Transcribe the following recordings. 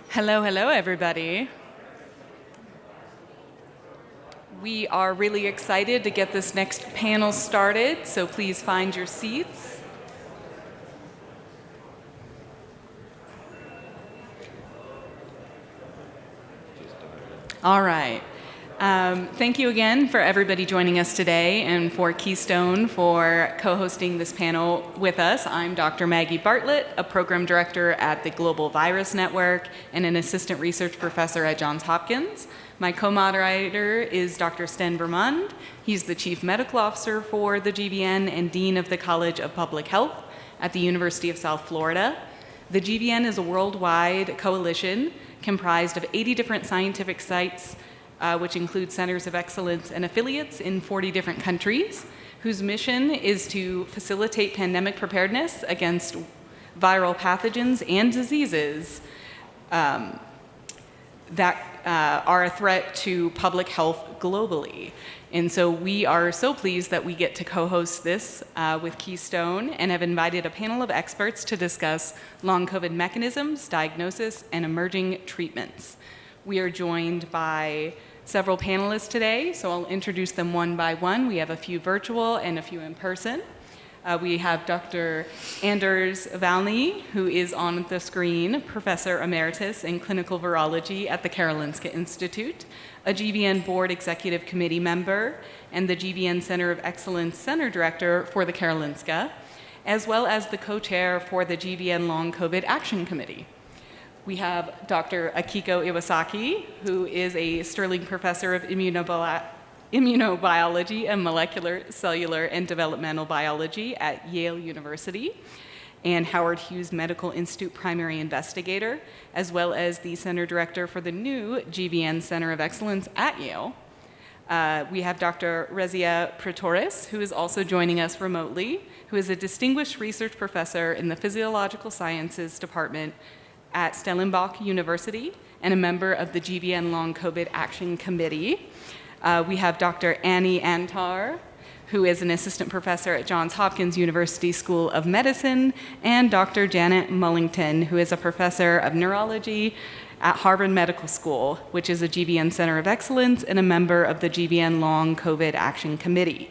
Hello, hello, everybody. We are really excited to get this next panel started, so please find your seats. All right. Thank you again for everybody joining us today and for Keystone for co-hosting this panel with us. I'm Dr. Maggie Bartlett, a program director at the Global Virus Network and an assistant research professor at Johns Hopkins. My co-moderator is Dr. Sten Vermund. He's the chief medical officer for the GVN and dean of the College of Public Health at the University of South Florida. The GVN is a worldwide coalition comprised of 80 different scientific sites, which include centers of excellence and affiliates in 40 different countries, whose mission is to facilitate pandemic preparedness against viral pathogens and diseases that are a threat to public health globally. And so we are so pleased that we get to co-host this with Keystone and have invited a panel of experts to discuss long COVID mechanisms, diagnosis, and emerging treatments. We are joined by several panelists today, so I'll introduce them one by one. We have a few virtual and a few in person. We have Dr. Anders Valny, who is on the screen, Professor Emeritus in Clinical Virology at the Karolinska Institute, a GVN Board Executive Committee member, and the GVN Center of Excellence Center Director for the Karolinska, as well as the co-chair for the GVN Long COVID Action Committee. We have Dr. Akiko Iwasaki, who is a Sterling Professor of Immunobiology and Molecular, Cellular, and Developmental Biology at Yale University, and Howard Hughes Medical Institute Primary Investigator, as well as the Center Director for the new GVN Center of Excellence at Yale. We have Dr. Rezia Pretoris, who is also joining us remotely, who is a Distinguished Research Professor in the Physiological Sciences Department at Stellenbosch University and a member of the GVN Long COVID Action Committee. We have Dr. Annie Antar, who is an assistant professor at Johns Hopkins University School of Medicine, and Dr. Janet Mullington, who is a professor of neurology at Harvard Medical School, which is a GVN Center of Excellence and a member of the GVN Long COVID Action Committee.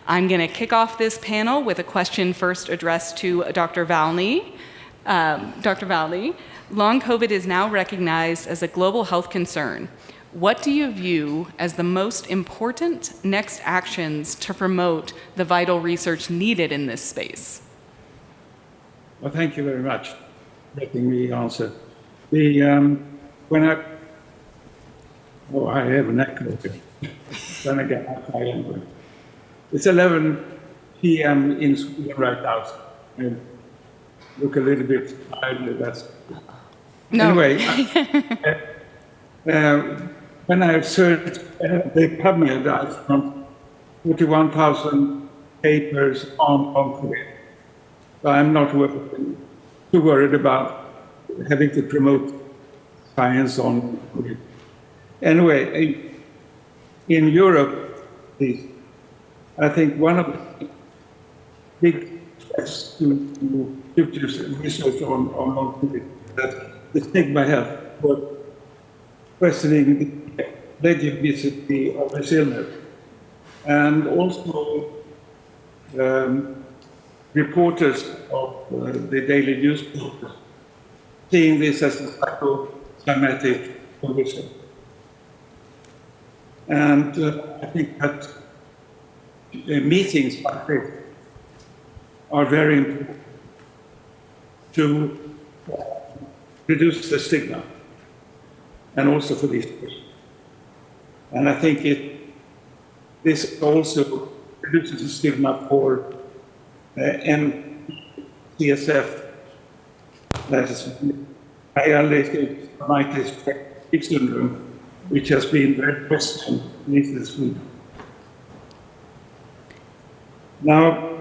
I'm going to kick off this panel with a question first addressed to Dr. Valny. Dr. Valny, long COVID is now recognized as a global health concern. What do you view as the most important next actions to promote the vital research needed in this space? Well, thank you very much for letting me answer. I have an echo here. Then again, it's 11 p.m. in Sweden right now. So I look a little bit tired. That's No. Anyway. When I searched the PubMed, I found 41,000 papers on COVID. So I'm not too worried about having to promote science on COVID. Anyway, in Europe, I think one of the big threats to future research on COVID is that the stigma health for questioning the legitimacy of this illness, and also reporters of the daily newspapers seeing this as a psychosomatic condition. And I think that meetings like this are very important to reduce the stigma and also for these patients. And I think this also reduces the stigma for MCSF, that is myelitis syndrome, which has been very questioned in this week. Now,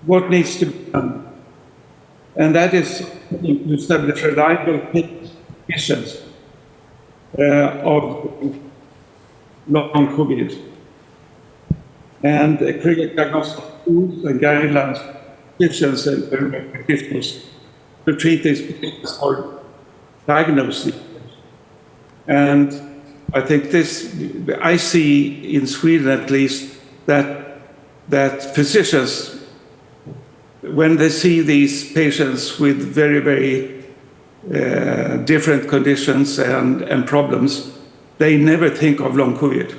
what needs to be done? And that is to establish reliable patients of long COVID and create diagnostic tools and guidelines for physicians and practitioners to treat these patients or diagnose these. And I think I see in Sweden at least that physicians, when they see these patients with very, very different conditions and problems, they never think of long COVID.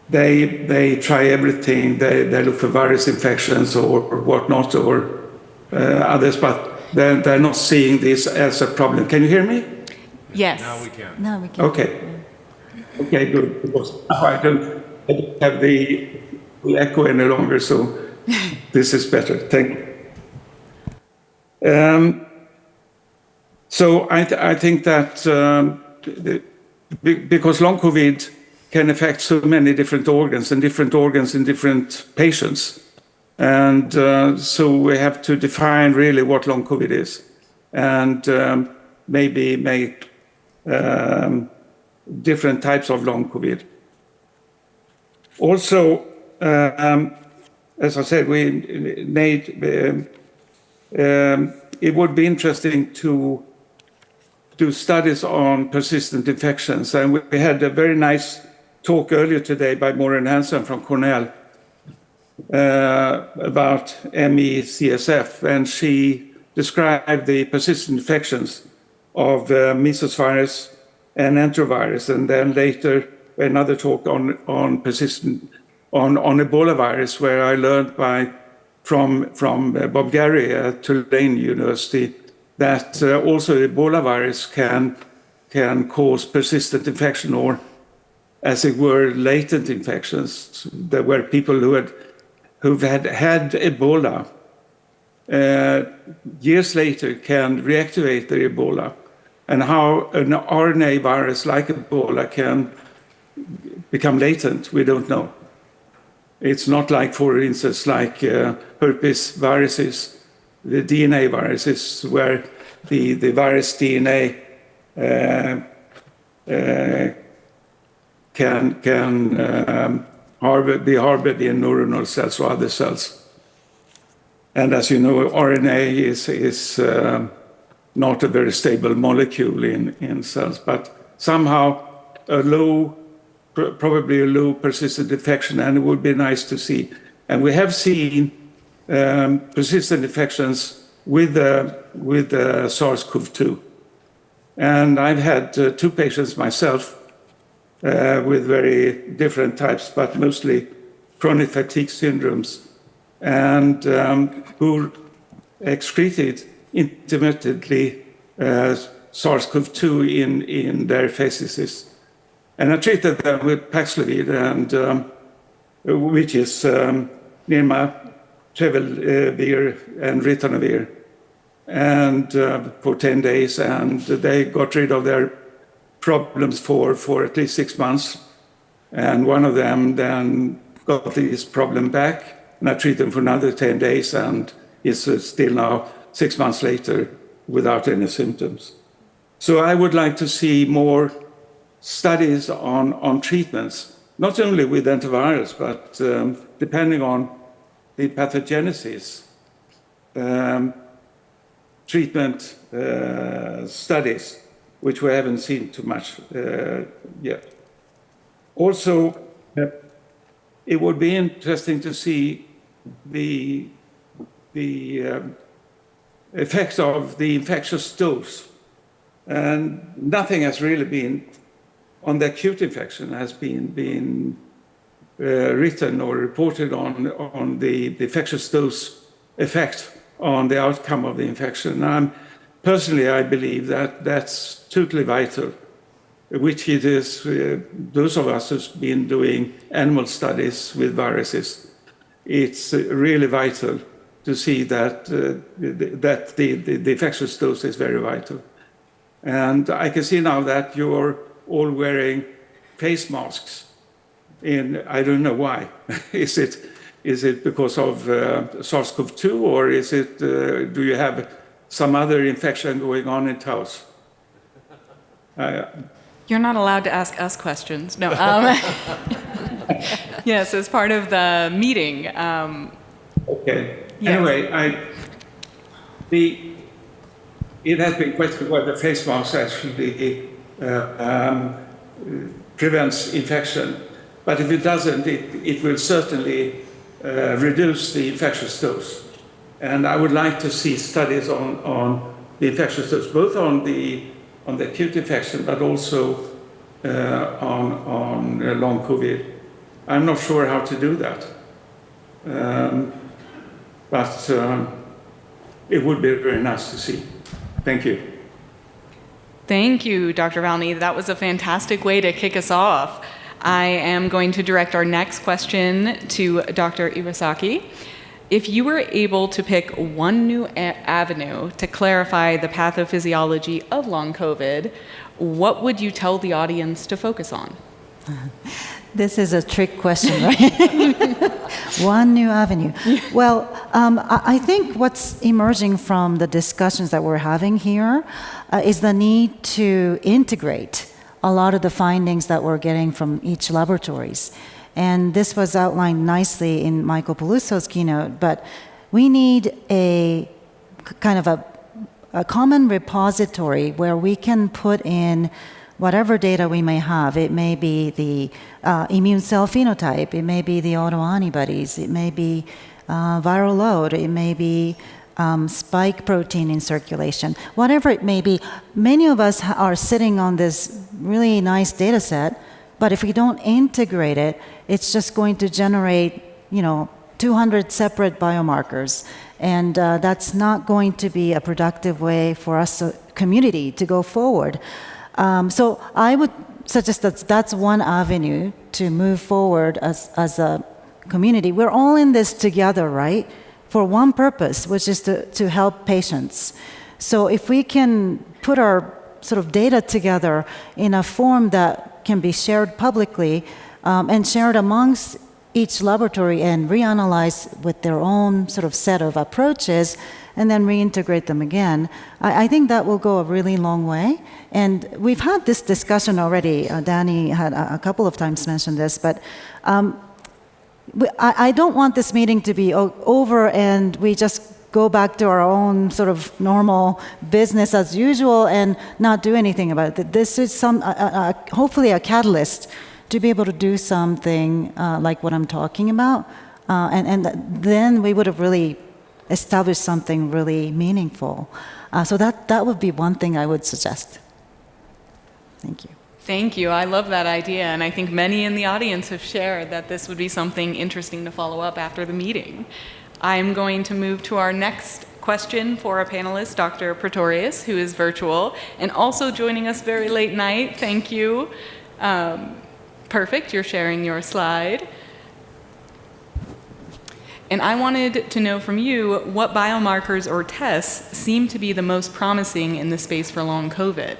They try everything. They look for virus infections or whatnot or others, but they're not seeing this as a problem. Can you hear me? Yes. Now we can. No, we can. Okay. Okay, good. Because now I don't have the echo any longer, so this is better. Thank you. So I think that because long COVID can affect so many different organs in different patients. And so we have to define really what long COVID is and maybe make different types of long COVID. Also, as I said, it would be interesting to do studies on persistent infections. And we had a very nice talk earlier today by Maureen Hansen from Cornell about ME/CSF, and she described the persistent infections of measles virus and enterovirus, and then later another talk on Ebola virus, where I learned from Bob Gary at Tulane University that also Ebola virus can cause persistent infection, or as it were, latent infections. There were people who've had Ebola years later can reactivate their Ebola, and how an RNA virus like Ebola can become latent, we don't know. It's not like, for instance, like herpes viruses, the DNA viruses, where the virus DNA can be harbored in neuronal cells or other cells. And as you know, RNA is not a very stable molecule in cells, but somehow probably a low persistent infection, and it would be nice to see. And we have seen persistent infections with SARS-CoV-2. And I've had 2 patients myself with very different types, but mostly chronic fatigue syndromes, and who excreted intermittently SARS-CoV-2 in their feces. And I treated them with Paxlovid, which is Nirmatrelvir and Ritonavir, and for 10 days, and they got rid of their problems for at least 6 months. And one of them then got this problem back, and I treated him for another 10 days, and is still now 6 months later without any symptoms. So I would like to see more studies on treatments, not only with antivirals, but depending on the pathogenesis, treatment studies, which we haven't seen too much yet. Also, it would be interesting to see the effects of the infectious dose. And nothing has really been on the acute infection has been written or reported on the infectious dose effect on the outcome of the infection. Personally, I believe that that's totally vital, which it is. Those of us who've been doing animal studies with viruses, it's really vital to see that the infectious dose is very vital. And I can see now that you're all wearing face masks. I don't know why. Is it because of SARS-CoV-2, or is it? Do you have some other infection going on in Taos? You're not allowed to ask us questions. No. Yes, as part of the meeting. Okay. Yes. Anyway, it has been questioned whether face masks actually prevents infection. But if it doesn't, it will certainly reduce the infectious dose. And I would like to see studies on the infectious dose, both on the acute infection, but also on long COVID. I'm not sure how to do that. But it would be very nice to see. Thank you. Thank you, Dr. Valney. That was a fantastic way to kick us off. I am going to direct our next question to Dr. Iwasaki. If you were able to pick one new avenue to clarify the pathophysiology of long COVID, what would you tell the audience to focus on? This is a trick question, right? One new avenue. Well, I think what's emerging from the discussions that we're having here is the need to integrate a lot of the findings that we're getting from each laboratories. And this was outlined nicely in Michael Pelusso's keynote, but we need a kind of a common repository where we can put in whatever data we may have. It may be the immune cell phenotype, it may be the autoantibodies, it may be viral load, it may be spike protein in circulation, whatever it may be. Many of us are sitting on this really nice data set, but if we don't integrate it, it's just going to generate, 200 separate biomarkers. And that's not going to be a productive way for us, community, to go forward. So I would suggest that that's one avenue to move forward as a community. We're all in this together, right? For one purpose, which is to help patients. So if we can put our sort of data together in a form that can be shared publicly and shared amongst each laboratory and reanalyze with their own sort of set of approaches and then reintegrate them again, I think that will go a really long way. And we've had this discussion already. Danny had a couple of times mentioned this, but I don't want this meeting to be over and we just go back to our own sort of normal business as usual and not do anything about it. This is hopefully a catalyst to be able to do something like what I'm talking about. And then we would have really established something really meaningful. So that would be one thing I would suggest. Thank you. Thank you. I love that idea, and I think many in the audience have shared that this would be something interesting to follow up after the meeting. I'm going to move to our next question for our panelist, Dr. Pretorius, who is virtual and also joining us very late night. Thank you. Perfect. You're sharing your slide. And I wanted to know from you what biomarkers or tests seem to be the most promising in the space for long COVID.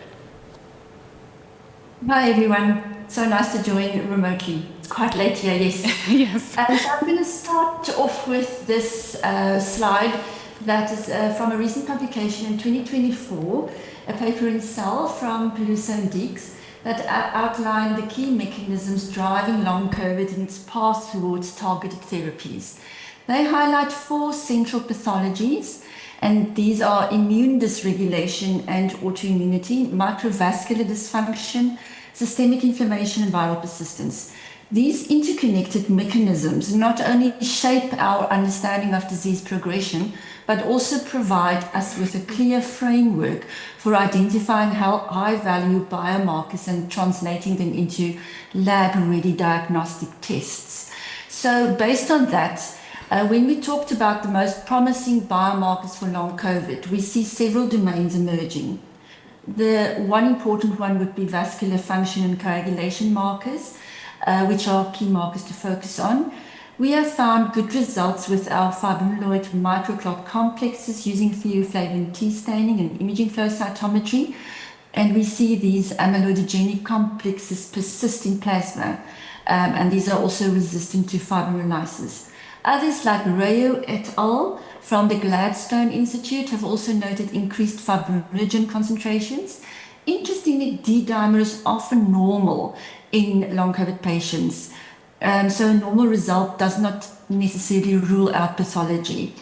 Hi everyone, so nice to join remotely. It's quite late here, yes. Yes. So I'm going to start off with this slide that is from a recent publication in 2024, a paper in Cell from Peluso and Deeks that outlined the key mechanisms driving long COVID and its path towards targeted therapies. They highlight 4 central pathologies, and these are immune dysregulation and autoimmunity, microvascular dysfunction, systemic inflammation, and viral persistence. These interconnected mechanisms not only shape our understanding of disease progression, but also provide us with a clear framework for identifying high-value biomarkers and translating them into lab-ready diagnostic tests. So based on that, when we talked about the most promising biomarkers for long COVID, we see several domains emerging. The one important one would be vascular function and coagulation markers, which are key markers to focus on. We have found good results with our fibrinoid microclot complexes using theoflavin T staining and imaging flow cytometry. And we see these amyloidogenic complexes persist in plasma, and these are also resistant to fibrinolysis. Others like Rayo et al. From the Gladstone Institute have also noted increased fibrinogen concentrations. Interestingly, D-dimer is often normal in long COVID patients. So a normal result does not necessarily rule out pathology.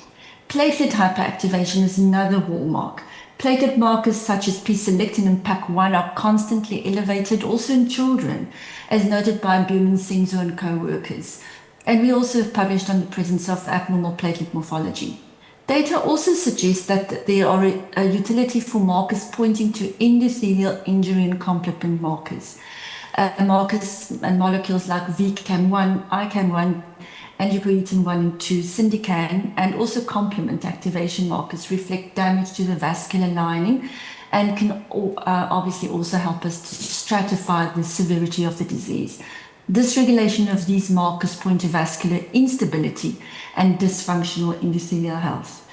Platelet hyperactivation is another hallmark. Platelet markers such as P-selectin and PAC1 are constantly elevated, also in children, as noted by Buman, Senzo and co-workers. And we also have published on the presence of abnormal platelet morphology. Data also suggests that there are a utility for markers pointing to endothelial injury and complement markers. Markers and molecules like VCAM1, ICAM1, angiopoietin 1 and 2, syndican, and also complement activation markers reflect damage to the vascular lining and can obviously also help us to stratify the severity of the disease. Dysregulation of these markers point to vascular instability and dysfunctional endothelial health.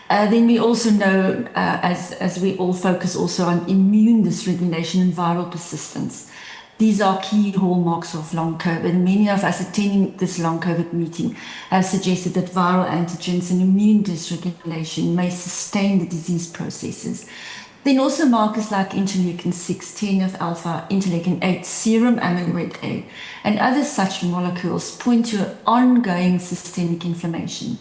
Then we also know, as we all focus also on immune dysregulation and viral persistence. These are key hallmarks of long COVID. Many of us attending this long COVID meeting have suggested that viral antigens and immune dysregulation may sustain the disease processes. Then also markers like interleukin 6, TNF-alpha, interleukin 8, serum amyloid A, and other such molecules point to ongoing systemic inflammation.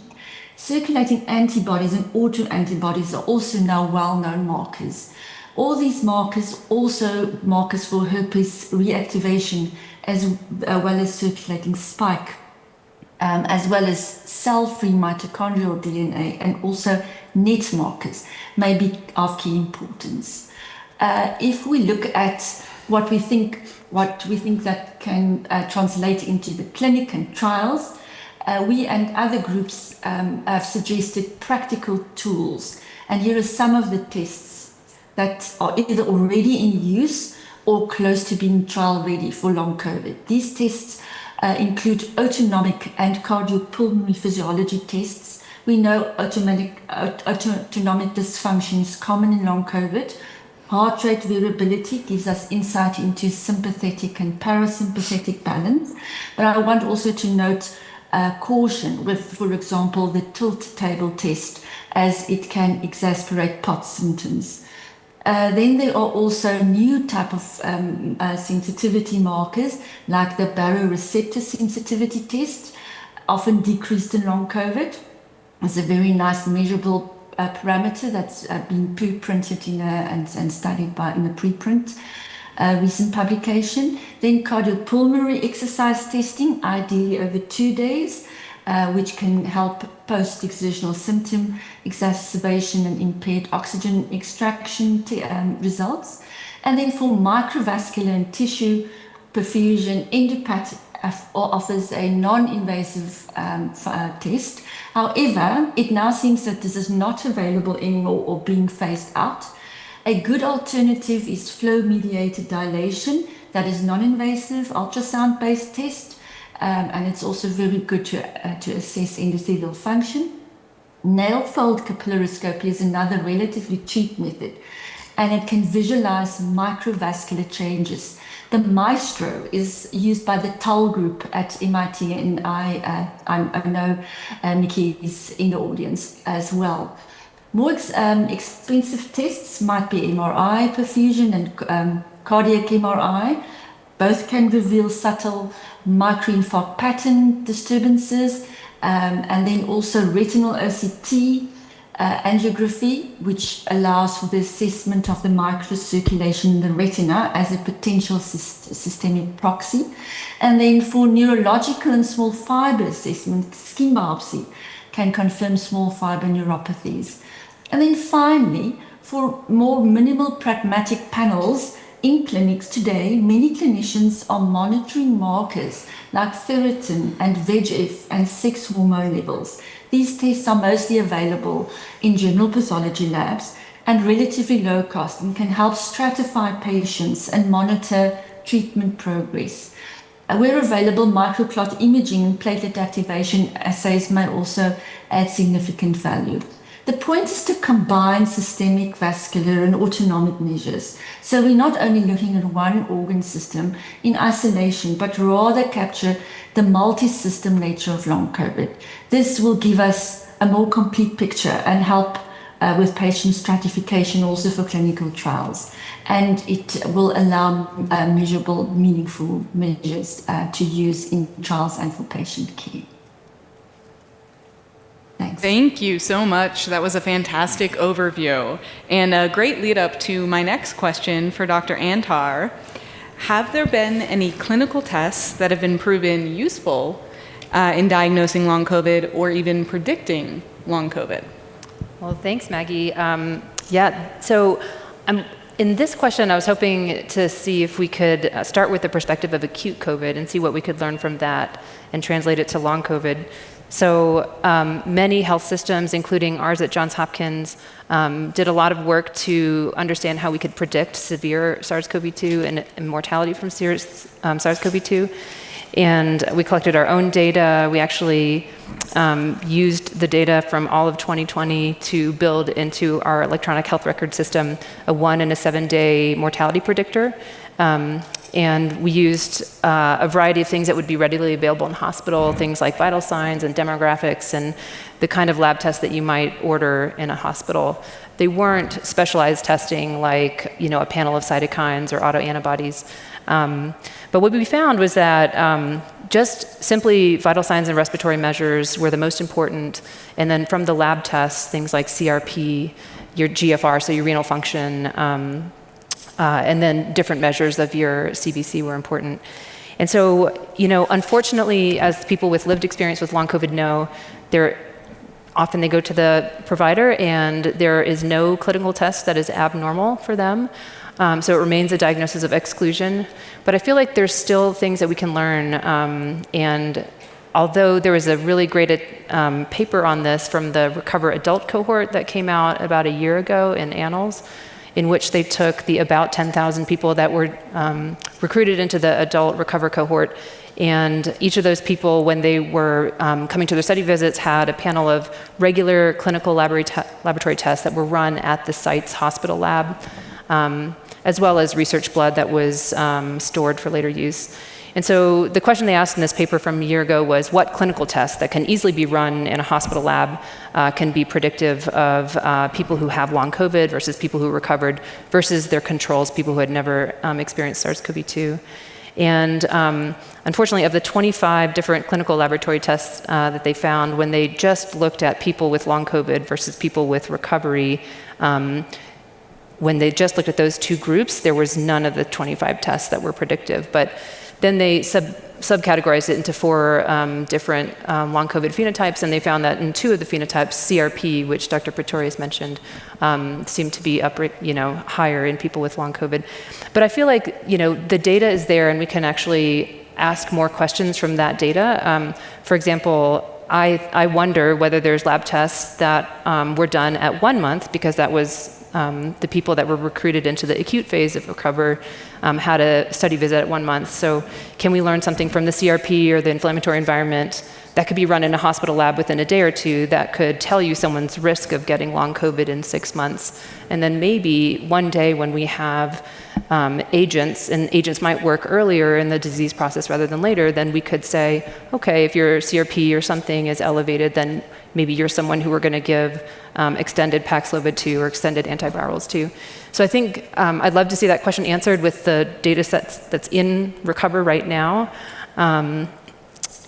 Circulating antibodies and autoantibodies are also now well-known markers. All these markers also markers for herpes reactivation as well as circulating spike, as well as cell-free mitochondrial DNA and also net markers may be of key importance. If we look at what we think that can translate into the clinic and trials, we and other groups have suggested practical tools, and here are some of the tests that are either already in use or close to being trial ready for long COVID. These tests include autonomic and cardiopulmonary physiology tests. We know autonomic dysfunction is common in long COVID. Heart rate variability gives us insight into sympathetic and parasympathetic balance. But I want also to note caution with, for example, the tilt table test, as it can exacerbate POTS symptoms. Then there are also new type of sensitivity markers like the baroreceptor sensitivity test, often decreased in long COVID. It's a very nice measurable parameter that's been pre-printed and studied in a preprint recent publication. Then cardiopulmonary exercise testing, ideally over 2 days, which can help post-exertional symptom exacerbation and impaired oxygen extraction results. And then for microvascular and tissue perfusion, Endopat offers a non-invasive test. However, it now seems that this is not available anymore or being phased out. A good alternative is flow-mediated dilation, that is non-invasive ultrasound-based test. And it's also very good to assess endothelial function. Nail fold capillaroscopy is another relatively cheap method, and it can visualize microvascular changes. The Maestro is used by the Tull group at MIT, and I know Nikki is in the audience as well. More expensive tests might be MRI perfusion and cardiac MRI. Both can reveal subtle microinfarct pattern disturbances, and then also retinal OCT angiography, which allows for the assessment of the microcirculation in the retina as a potential systemic proxy. And then for neurological and small fiber assessment, skin biopsy can confirm small fiber neuropathies. And then finally, for more minimal pragmatic panels, in clinics today, many clinicians are monitoring markers like ferritin and VEGF and sex hormone levels. These tests are mostly available in general pathology labs and relatively low cost and can help stratify patients and monitor treatment progress. Where available, microclot imaging and platelet activation assays may also add significant value. The point is to combine systemic, vascular, and autonomic measures. So we're not only looking at one organ system in isolation, but rather capture the multi-system nature of long COVID. This will give us a more complete picture and help with patient stratification also for clinical trials. And it will allow measurable, meaningful measures to use in trials and for patient care. Thanks. Thank you so much. That was a fantastic overview. And a great lead up to my next question for Dr. Antar. Have there been any clinical tests that have been proven useful in diagnosing long COVID or even predicting long COVID? Well, thanks, Maggie. So in this question, I was hoping to see if we could start with the perspective of acute COVID and see what we could learn from that and translate it to long COVID. So many health systems, including ours at Johns Hopkins, did a lot of work to understand how we could predict severe SARS-CoV-2 and mortality from SARS-CoV-2. And we collected our own data. We actually used the data from all of 2020 to build into our electronic health record system a 1 and a 7-day mortality predictor. And we used a variety of things that would be readily available in hospital, things like vital signs and demographics and the kind of lab tests that you might order in a hospital. They weren't specialized testing like, a panel of cytokines or autoantibodies. But what we found was that just simply vital signs and respiratory measures were the most important. And then from the lab tests, things like CRP, your GFR, so your renal function, and then different measures of your CBC were important. And so, unfortunately, as people with lived experience with long COVID know, often they go to the provider and there is no clinical test that is abnormal for them. So it remains a diagnosis of exclusion. But I feel like there's still things that we can learn. And although there was a really great paper on this from the Recover adult cohort that came out about a year ago in Annals, in which they took the about 10,000 people that were recruited into the adult Recover cohort. And each of those people, when they were coming to their study visits, had a panel of regular clinical laboratory tests that were run at the site's hospital lab, as well as research blood that was stored for later use. And so the question they asked in this paper from a year ago was, what clinical tests that can easily be run in a hospital lab can be predictive of people who have long COVID versus people who recovered versus their controls, people who had never experienced SARS-CoV-2. And unfortunately, of the 25 different clinical laboratory tests that they found, when they just looked at people with long COVID versus people with recovery, when they just looked at those two groups, there was none of the 25 tests that were predictive. But then they subcategorized it into 4 different long COVID phenotypes, and they found that in 2 of the phenotypes, CRP, which Dr. Pretorius mentioned, seemed to be higher in people with long COVID. But I feel like the data is there, and we can actually ask more questions from that data. For example, I wonder whether there's lab tests that were done at 1 month, because that was the people that were recruited into the acute phase of Recover had a study visit at 1 month. So can we learn something from the CRP or the inflammatory environment that could be run in a hospital lab within a day or two that could tell you someone's risk of getting long COVID in 6 months? And then maybe one day when we have agents, and agents might work earlier in the disease process rather than later, then we could say, okay, if your CRP or something is elevated, then maybe you're someone who we're going to give extended Paxlovid to or extended antivirals to. So I think I'd love to see that question answered with the data sets that's in Recover right now.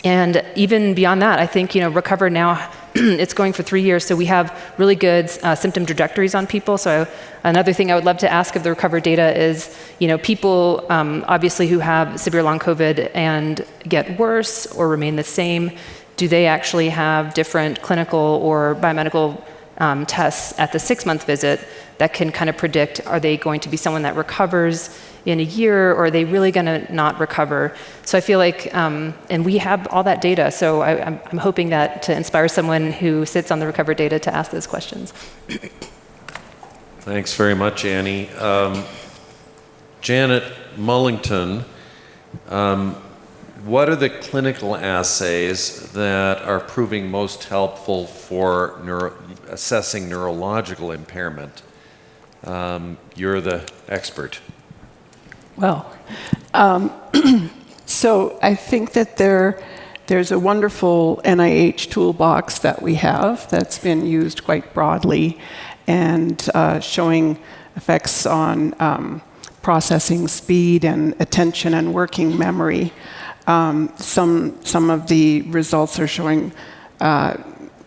And even beyond that, I think, Recover now, it's going for 3 years, so we have really good symptom trajectories on people. So another thing I would love to ask of the Recover data is, people obviously who have severe long COVID and get worse or remain the same, do they actually have different clinical or biomedical tests at the 6-month visit that can kind of predict, are they going to be someone that recovers in a year, or are they really going to not recover? So I feel like, and we have all that data, so I'm hoping that to inspire someone who sits on the Recover data to ask those questions. Thanks very much, Annie. Janet Mullington, what are the clinical assays that are proving most helpful for assessing neurological impairment? You're the expert. Well, so I think that there's a wonderful NIH toolbox that we have that's been used quite broadly and showing effects on processing speed and attention and working memory. Some of the results are showing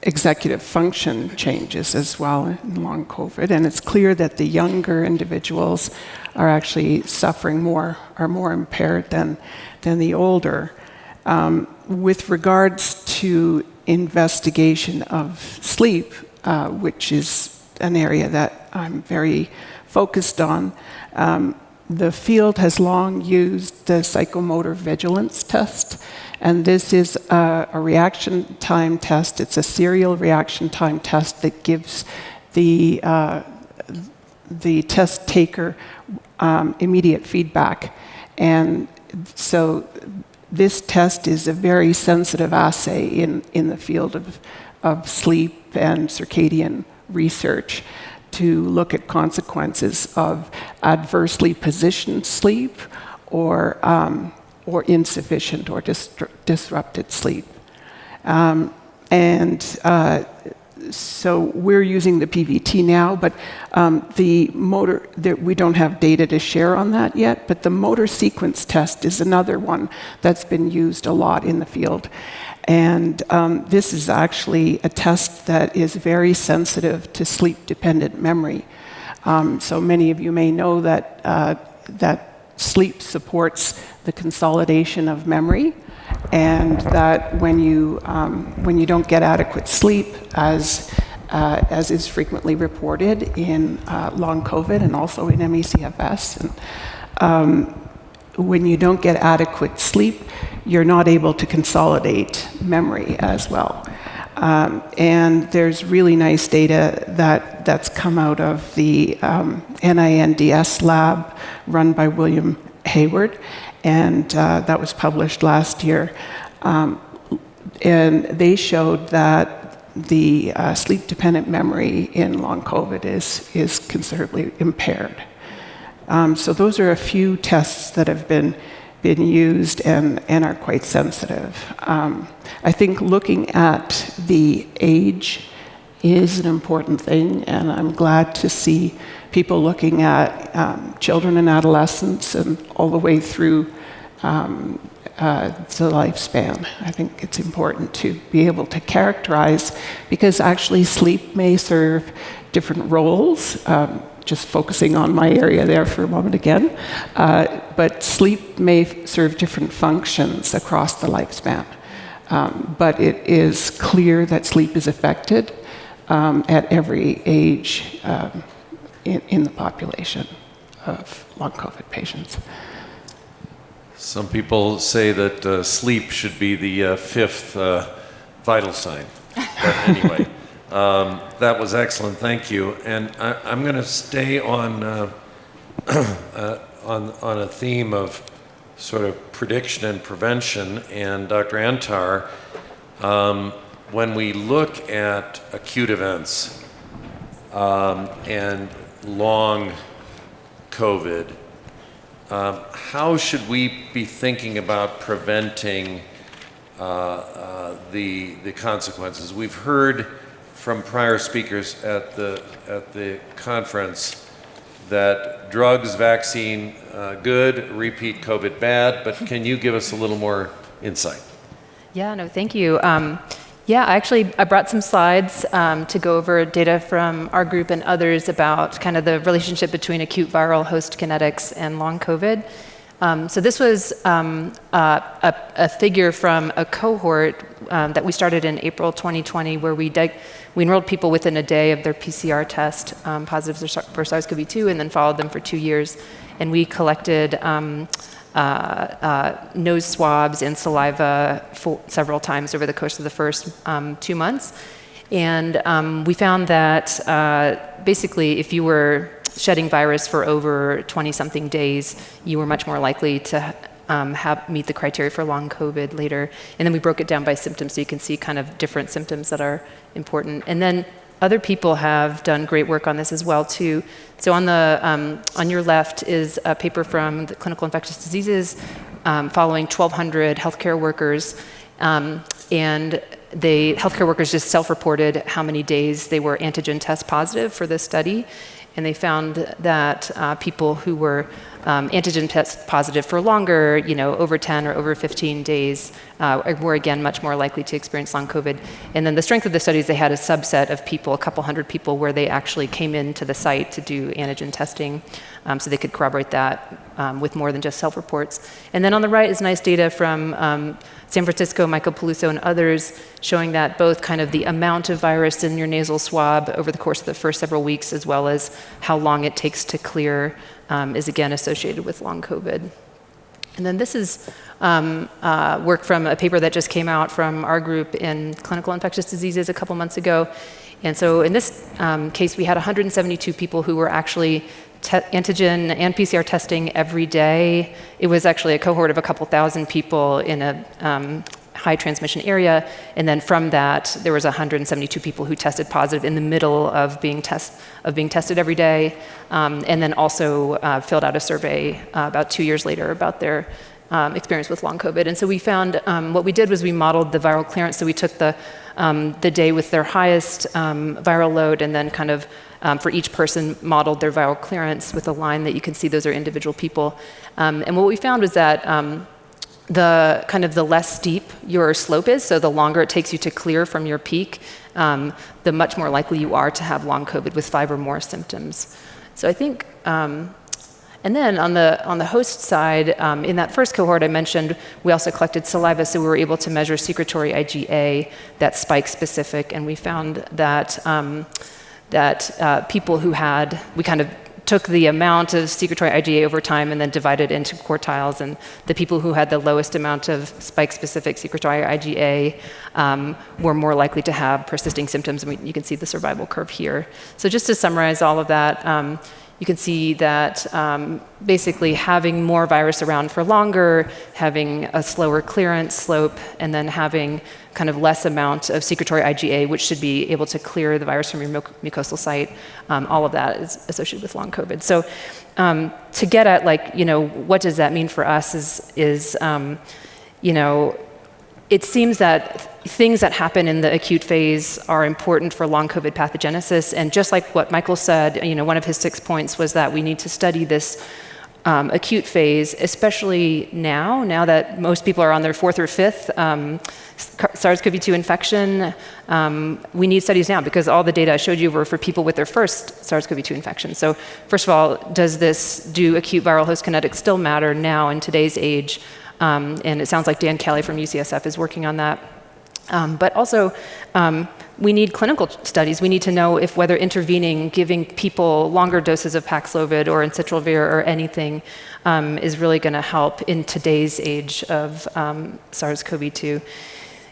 executive function changes as well in long COVID. And it's clear that the younger individuals are actually suffering more, are more impaired than the older. With regards to investigation of sleep, which is an area that I'm very focused on, the field has long used the psychomotor vigilance test, and this is a reaction time test. It's a serial reaction time test that gives the test taker immediate feedback. And so this test is a very sensitive assay in the field of sleep and circadian research to look at consequences of adversely positioned sleep or insufficient or disrupted sleep. So we're using the PVT now, but the motor, we don't have data to share on that yet, but the motor sequence test is another one that's been used a lot in the field. And this is actually a test that is very sensitive to sleep-dependent memory. So many of you may know that sleep supports the consolidation of memory, and that when you don't get adequate sleep, as is frequently reported in long COVID and also in MECFS, and when you don't get adequate sleep, you're not able to consolidate memory as well. And there's really nice data that's come out of the NINDS lab run by William Hayward, and that was published last year. And they showed that the sleep-dependent memory in long COVID is considerably impaired. So those are a few tests that have been used and are quite sensitive. I think looking at the age is an important thing, and I'm glad to see people looking at children and adolescents and all the way through the lifespan. I think it's important to be able to characterize, because actually sleep may serve different roles. Just focusing on my area there for a moment again. But sleep may serve different functions across the lifespan. But it is clear that sleep is affected at every age in the population of long COVID patients. Some people say that sleep should be the fifth vital sign. But anyway, that was excellent. Thank you. And I'm going to stay on a theme of sort of prediction and prevention. And Dr. Antar, when we look at acute events and long COVID, how should we be thinking about preventing the consequences? We've heard from prior speakers at the conference that drugs, vaccine, good, repeat COVID, bad, but can you give us a little more insight? Yeah, no, thank you. I brought some slides to go over data from our group and others about kind of the relationship between acute viral host kinetics and long COVID. So this was a figure from a cohort that we started in April 2020, where we enrolled people within a day of their PCR test positive for SARS-CoV-2, and then followed them for 2 years. And we collected nose swabs and saliva several times over the course of the first 2 months. And we found that basically if you were shedding virus for over 20-something days, you were much more likely to meet the criteria for long COVID later. And then we broke it down by symptoms, so you can see kind of different symptoms that are important. And then other people have done great work on this as well too. So on your left is a paper from the Clinical Infectious Diseases following 1,200 healthcare workers, and the healthcare workers just self-reported how many days they were antigen test positive for this study. and they found that people who were antigen test positive for longer, over 10 or over 15 days, were again much more likely to experience long COVID. And then the strength of the studies, they had a subset of people, a couple hundred people, where they actually came into the site to do antigen testing, so they could corroborate that with more than just self-reports. And then on the right is nice data from San Francisco, Michael Peluso and others, showing that both kind of the amount of virus in your nasal swab over the course of the first several weeks, as well as how long it takes to clear, is again associated with long COVID. And then this is work from a paper that just came out from our group in Clinical Infectious Diseases a couple months ago. And so in this case, we had 172 people who were actually antigen and PCR testing every day. It was actually a cohort of a couple thousand people in a high transmission area, and then from that, there was 172 people who tested positive in the middle of being tested every day, and then also filled out a survey about 2 years later about their experience with long COVID. And so we found, what we did was we modeled the viral clearance. So we took the day with their highest viral load, and then kind of for each person modeled their viral clearance with a line that you can see those are individual people. And what we found was that the kind of the less steep your slope is, so the longer it takes you to clear from your peak, the much more likely you are to have long COVID with 5 or more symptoms. So I think, and then on the host side, in that first cohort I mentioned, we also collected saliva, so we were able to measure secretory IgA, that's spike specific, and we found that people who had, we kind of took the amount of secretory IgA over time and then divided into quartiles, and the people who had the lowest amount of spike-specific secretory IgA were more likely to have persisting symptoms, and you can see the survival curve here. So just to summarize all of that, you can see that basically having more virus around for longer, having a slower clearance slope, and then having kind of less amount of secretory IgA, which should be able to clear the virus from your mucosal site, all of that is associated with long COVID. So to get at what does that mean for us is it seems that things that happen in the acute phase are important for long COVID pathogenesis. And just like what Michael said, one of his 6 points was that we need to study this acute phase, especially now that most people are on their 4th or 5th SARS-CoV-2 infection. We need studies now because all the data I showed you were for people with their first SARS-CoV-2 infection. So first of all, do acute viral host kinetics still matter now in today's age? And it sounds like Dan Kelly from UCSF is working on that. But also, we need clinical studies. We need to know if whether intervening, giving people longer doses of Paxlovid or Encitravir or anything is really going to help in today's age of SARS-CoV-2.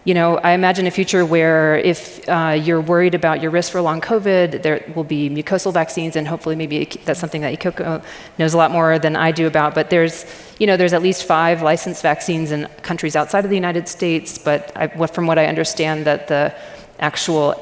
I imagine a future where if you're worried about your risk for long COVID, there will be mucosal vaccines, and hopefully maybe that's something that Ikoko knows a lot more than I do about. But there's at least 5 licensed vaccines in countries outside of the United States. But from what I understand, that the actual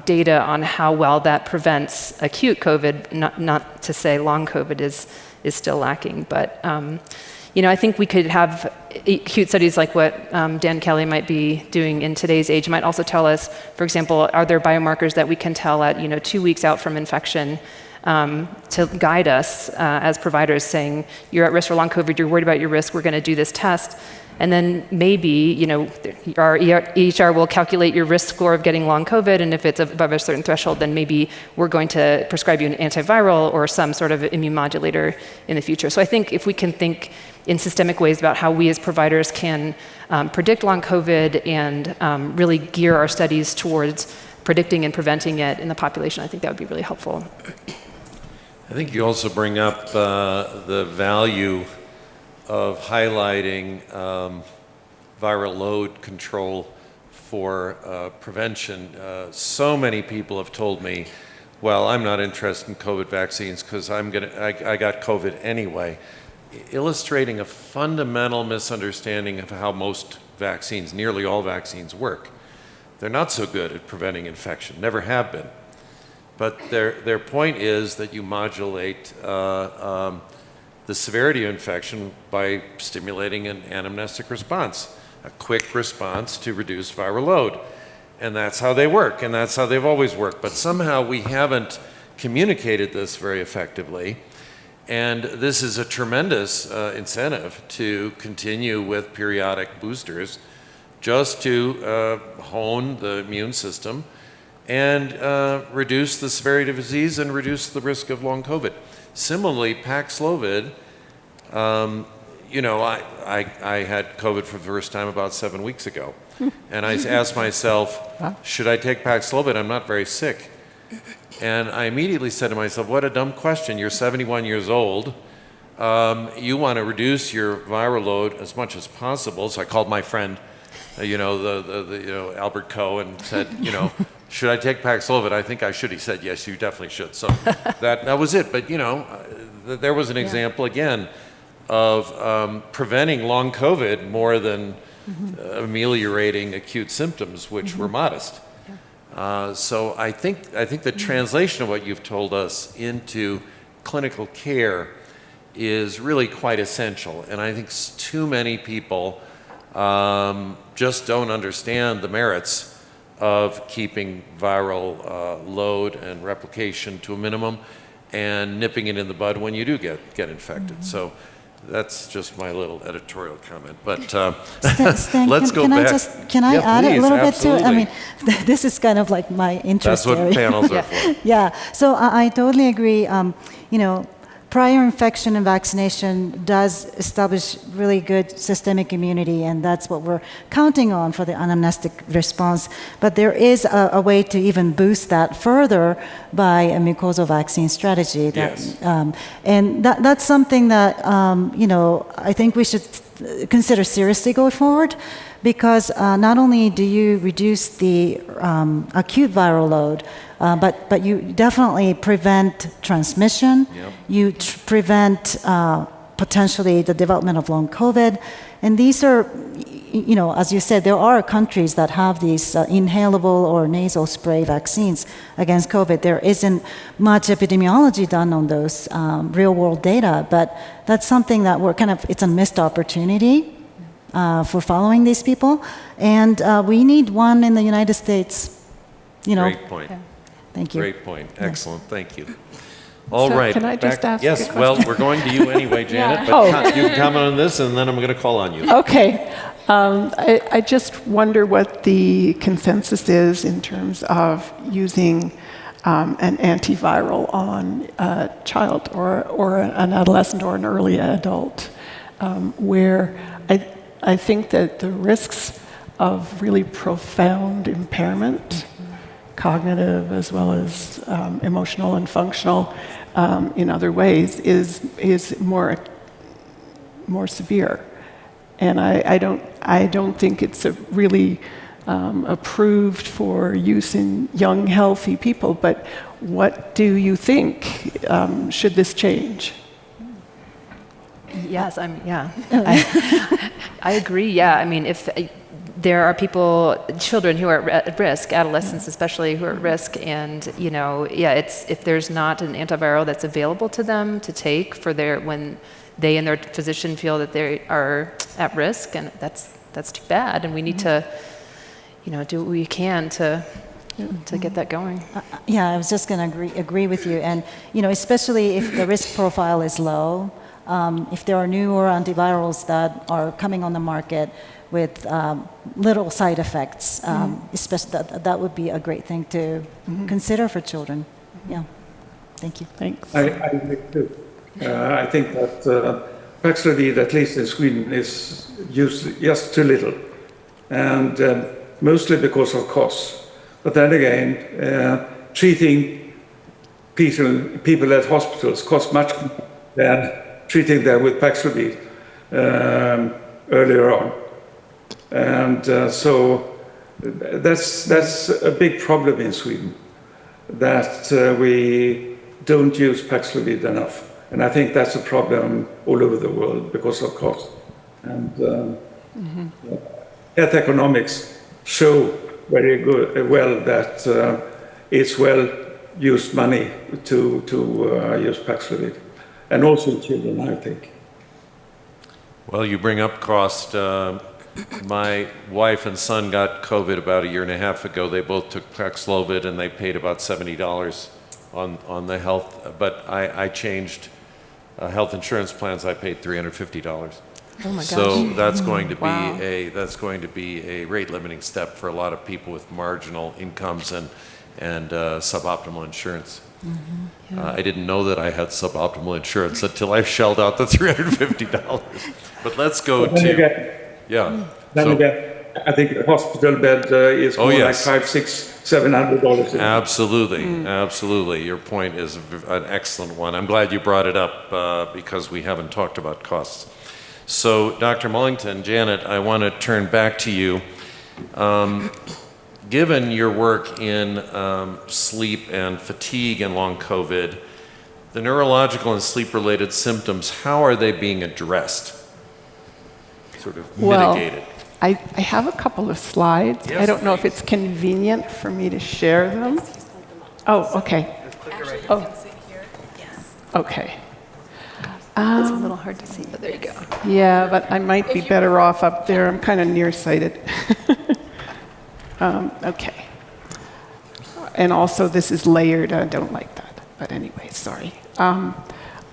data on how well that prevents acute COVID, not to say long COVID, is still lacking. But I think we could have acute studies like what Dan Kelly might be doing in today's age. Might also tell us, for example, are there biomarkers that we can tell at 2 weeks out from infection to guide us as providers, saying you're at risk for long COVID, you're worried about your risk, we're going to do this test. And then maybe, our EHR will calculate your risk score of getting long COVID, and if it's above a certain threshold, then maybe we're going to prescribe you an antiviral or some sort of immune modulator in the future. So I think if we can think in systemic ways about how we as providers can predict long COVID and really gear our studies towards predicting and preventing it in the population, I think that would be really helpful. I think you also bring up the value of highlighting viral load control for prevention. So many people have told me, well, I'm not interested in COVID vaccines because I got COVID anyway, illustrating a fundamental misunderstanding of how most vaccines, nearly all vaccines, work. They're not so good at preventing infection, never have been. But their point is that you modulate the severity of infection by stimulating an anamnestic response, a quick response to reduce viral load. And that's how they work, and that's how they've always worked. But somehow we haven't communicated this very effectively. And this is a tremendous incentive to continue with periodic boosters just to hone the immune system and reduce the severity of disease and reduce the risk of long COVID. Similarly, Paxlovid, you know, I had COVID for the first time about 7 weeks ago. And I asked myself, should I take Paxlovid? I'm not very sick. And I immediately said to myself, what a dumb question. You're 71 years old. You want to reduce your viral load as much as possible. So I called my friend, you know, Albert Coe, and said, you know, should I take Paxlovid? I think I should. He said, yes, you definitely should. So that was it. But, you know, there was an example, again, of preventing long COVID more than ameliorating acute symptoms, which were modest. So I think the translation of what you've told us into clinical care is really quite essential. And I think too many people just don't understand the merits of keeping viral load and replication to a minimum and nipping it in the bud when you do get infected. So that's just my little editorial comment. But Stan, let's go back. Can I add please, a little absolutely. bit to it? I mean, this is kind of like my interest That's what area. panels are for. Yeah, so I totally agree. You know, prior infection and vaccination does establish really good systemic immunity, and that's what we're counting on for the anamnestic response. But there is a way to even boost that further by a mucosal vaccine strategy. That, Yes. And that's something that, you know, I think we should consider seriously going forward, because not only do you reduce the acute viral load, but you definitely prevent transmission. Yep. You prevent potentially the development of long COVID. And these are, you know, as you said, there are countries that have these inhalable or nasal spray vaccines against COVID. There isn't much epidemiology done on those real world data, but that's something that we're kind of, it's a missed opportunity for following these people. And we need one in the United States, you know. Great point. Thank you. Great point. Excellent. Thank you. All So right. can I just ask a Yes. question? Well, we're going to you anyway, Janet. But Oh. you can comment on this, and then I'm going to call on you. Okay. I just wonder what the consensus is in terms of using an antiviral on a child or an adolescent or an early adult, where I think that the risks of really profound impairment, cognitive as well as emotional and functional in other ways, is more severe. And I don't think it's really approved for use in young, healthy people. But what do you think? Should this change? Yes, I agree. Yeah, I mean, if there are people, children who are at risk, adolescents especially, who are at risk, and you know, yeah, it's if there's not an antiviral that's available to them to take for their when they and their physician feel that they are at risk, and that's too bad, and we need to, you know, do what we can to get that going. Yeah, I was just going to agree with you, and you know, especially if the risk profile is low, if there are newer antivirals that are coming on the market with little side effects, especially that would be a great thing to consider for children. Yeah, thank you. Thanks. I agree too. I think that Paxlovid, at least in Sweden, is used just too little, and mostly because of costs. But then again, treating people at hospitals costs much more than treating them with Paxlovid earlier on. And so that's a big problem in Sweden, that we don't use Paxlovid enough. And I think that's a problem all over the world because of cost. And health economics show very well that it's well-used money to use Paxlovid. And also children, I think. Well, you bring up cost. My wife and son got COVID about 1.5 years ago. They both took Paxlovid, and they paid about $70 on the health, but I changed health insurance plans. I paid $350. Oh my gosh. So that's going to be Wow. a rate limiting step for a lot of people with marginal incomes and suboptimal insurance. I didn't know that I had suboptimal insurance until I shelled out the $350. But let's go Then to again, yeah. then So- again, I think a hospital bed is more yes. like $500, $600, $700. Absolutely, absolutely. Your point is an excellent one. I'm glad you brought it up because we haven't talked about costs. So, Dr. Mullington, Janet, I want to turn back to you. Given your work in sleep and fatigue and long COVID, the neurological and sleep-related symptoms, how are they being addressed? Sort of mitigated? I have a couple of slides. Yes, I don't know if please. it's convenient for me to share them. Oh, okay. Okay. It's a little hard to see, but there you go. Yeah, but I might be better off up there. I'm kind of nearsighted. Okay. And also, this is layered. I don't like that. But anyway, sorry.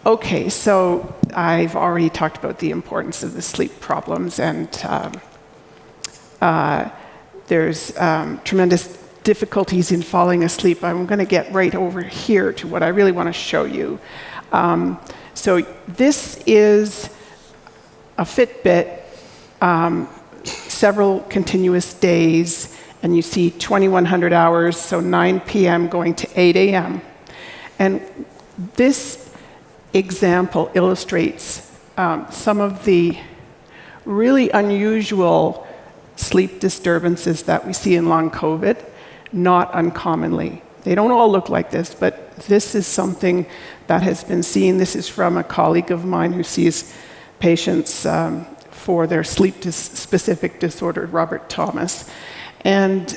Okay, so I've already talked about the importance of the sleep problems, and there's tremendous difficulties in falling asleep. I'm going to get right over here to what I really want to show you. So this is a Fitbit, several continuous days, and you see 2100 hours, so 9 p.m. going to 8 a.m. And this example illustrates some of the really unusual sleep disturbances that we see in long COVID, not uncommonly. They don't all look like this, but this is something that has been seen. This is from a colleague of mine who sees patients for their sleep-specific disorder, Robert Thomas. And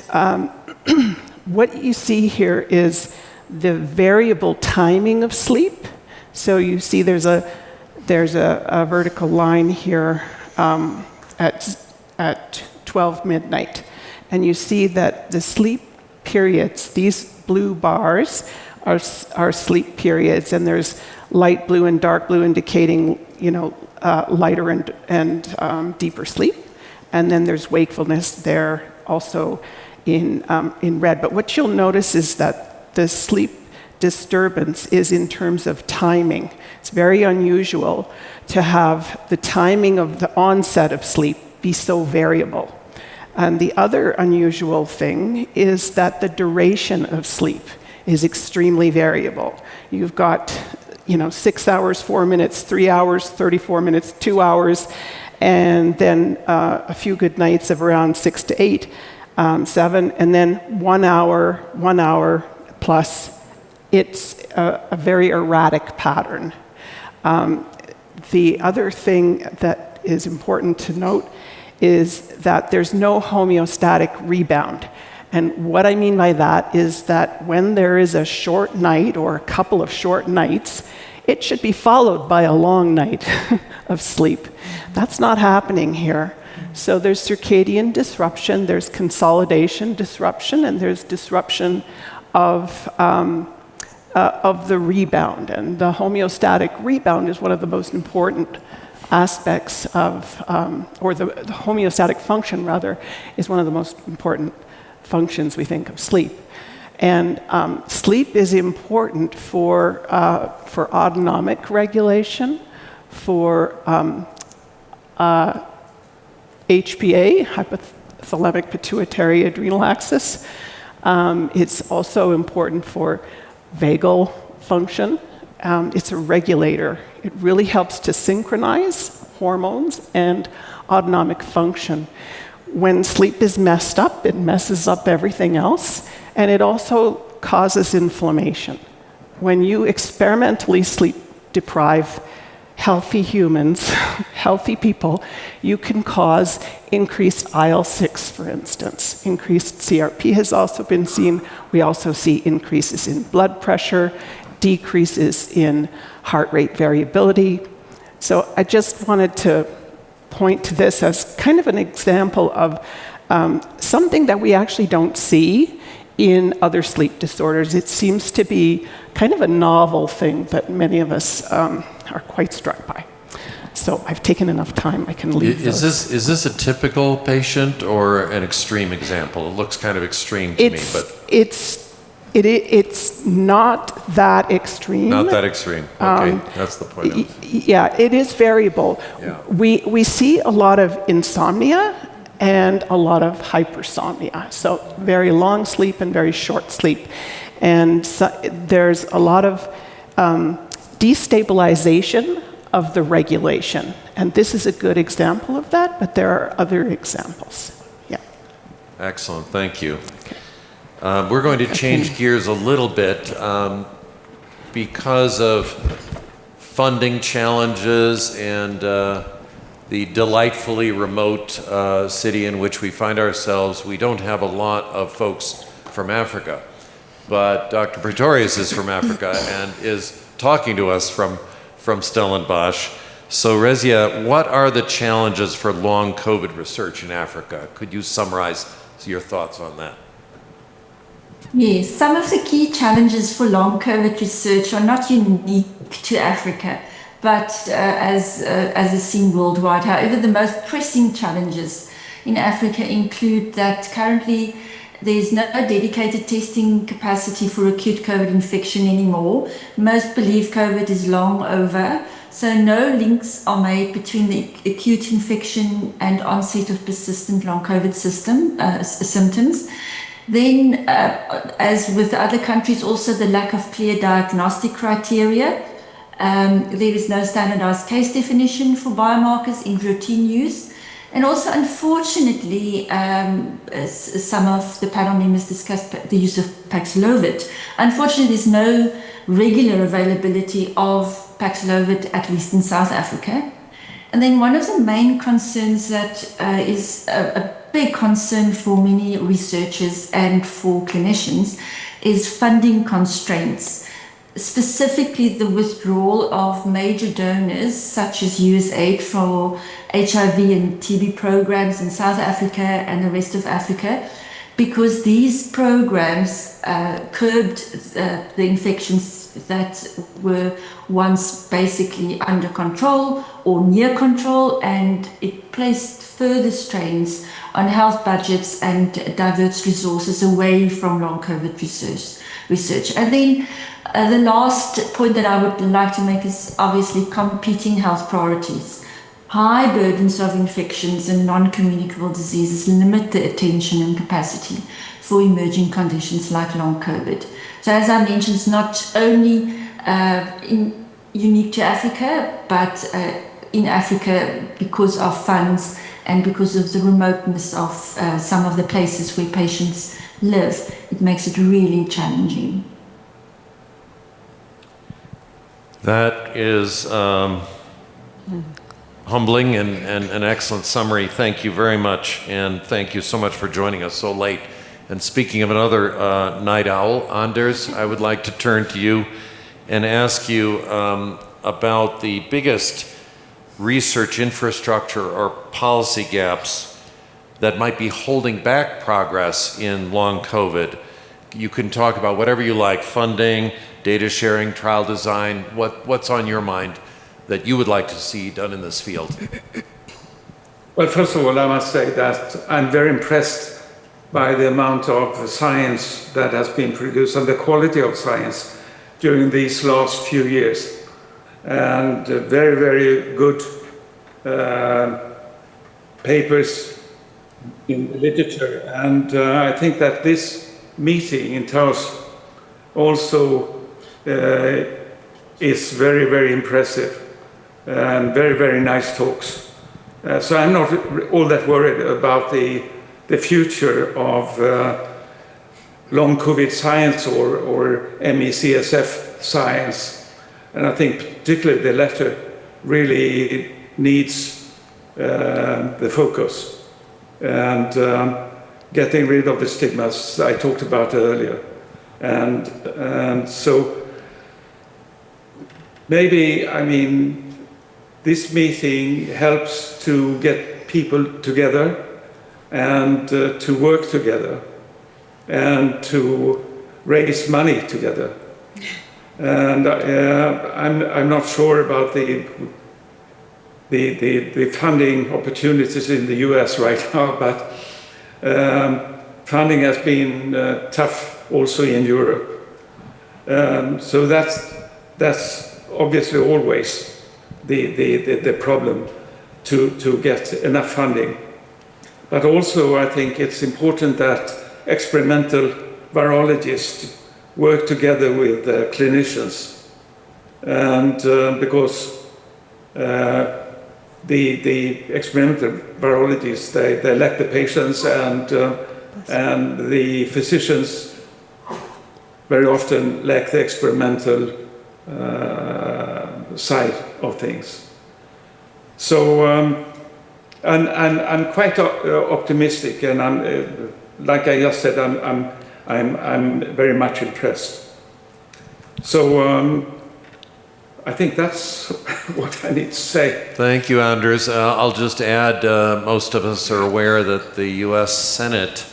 what you see here is the variable timing of sleep. So you see there's a vertical line here at 12 midnight. And you see that the sleep periods, these blue bars, are sleep periods, and there's light blue and dark blue indicating, lighter and deeper sleep. And then there's wakefulness there also in red. But what you'll notice is that the sleep disturbance is in terms of timing. It's very unusual to have the timing of the onset of sleep be so variable. And the other unusual thing is that the duration of sleep is extremely variable. You've got, 6 hours, 4 minutes, 3 hours, 34 minutes, 2 hours, and then a few good nights of around 6 to 8, 7, and then 1 hour plus. It's a very erratic pattern. The other thing that is important to note is that there's no homeostatic rebound. And what I mean by that is that when there is a short night or a couple of short nights, it should be followed by a long night of sleep. That's not happening here. So there's circadian disruption, there's consolidation disruption, and there's disruption of the rebound. And the homeostatic rebound is one of the most important aspects of, or the homeostatic function, rather, is one of the most important functions we think of sleep. And sleep is important for autonomic regulation, for HPA, hypothalamic pituitary adrenal axis. It's also important for vagal function. It's a regulator. It really helps to synchronize hormones and autonomic function. When sleep is messed up, it messes up everything else, and it also causes inflammation. When you experimentally sleep deprive healthy humans, healthy people, you can cause increased IL-6, for instance. Increased CRP has also been seen. We also see increases in blood pressure, decreases in heart rate variability. So I just wanted to point to this as kind of an example of something that we actually don't see in other sleep disorders. It seems to be kind of a novel thing that many of us are quite struck by. So I've taken enough time, I can leave those. Is this a typical patient or an extreme example? It looks kind of extreme to me, but... It's not that extreme. Not that extreme. Okay, that's the point. Yeah, it is variable. Yeah. We see a lot of insomnia and a lot of hypersomnia. So very long sleep and very short sleep. And so there's a lot of destabilization of the regulation. And this is a good example of that, but there are other examples. Yeah. Excellent, thank you. We're going to change gears a little bit because of funding challenges and the delightfully remote city in which we find ourselves. We don't have a lot of folks from Africa, but Dr. Pretorius is from Africa and is talking to us from Stellenbosch. So Rezia, what are the challenges for long COVID research in Africa? Could you summarize your thoughts on that? Yes, some of the key challenges for long COVID research are not unique to Africa, but as is seen worldwide. However, the most pressing challenges in Africa include that currently there's no dedicated testing capacity for acute COVID infection anymore. Most believe COVID is long over, so no links are made between the acute infection and onset of persistent long COVID symptoms. Then, as with other countries, also the lack of clear diagnostic criteria. There is no standardized case definition for biomarkers in routine use. And also, unfortunately, some of the panel members discussed the use of Paxlovid. Unfortunately, there's no regular availability of Paxlovid, at least in South Africa. And then one of the main concerns that is a big concern for many researchers and for clinicians is funding constraints, specifically the withdrawal of major donors such as USAID for HIV and TB programs in South Africa and the rest of Africa, because these programs curbed the infections that were once basically under control or near control, and it placed further strains on health budgets and diverts resources away from long COVID research. And then the last point that I would like to make is obviously competing health priorities. High burdens of infections and non-communicable diseases limit the attention and capacity for emerging conditions like long COVID. So as I mentioned, it's not only unique to Africa, but in Africa, because of funds and because of the remoteness of some of the places where patients live, it makes it really challenging. That is humbling and an excellent summary. Thank you very much, and thank you so much for joining us so late. And speaking of another night owl, Anders, I would like to turn to you and ask you about the biggest research infrastructure or policy gaps that might be holding back progress in long COVID. You can talk about whatever you like, funding, data sharing, trial design, what's on your mind that you would like to see done in this field? Well, first of all, I must say that I'm very impressed by the amount of science that has been produced and the quality of science during these last few years. And very, very good papers in the literature. And I think that this meeting in Taos also is very, very impressive and very, very nice talks. So I'm not all that worried about the future of long COVID science or MECSF science. And I think particularly the latter really needs the focus and getting rid of the stigmas I talked about earlier. And so maybe, I mean, this meeting helps to get people together and to work together. and to raise money together. And I'm not sure about the funding opportunities in the US right now, but funding has been tough also in Europe. So that's obviously always the problem to get enough funding. But also I think it's important that experimental virologists work together with clinicians, and because the experimental virologists, they lack the patients, and the physicians very often lack the experimental side of things. So I'm quite optimistic, and like I just said, I'm very much impressed. So I think that's what I need to say. Thank you, Anders. I'll just add, most of us are aware that the U.S. Senate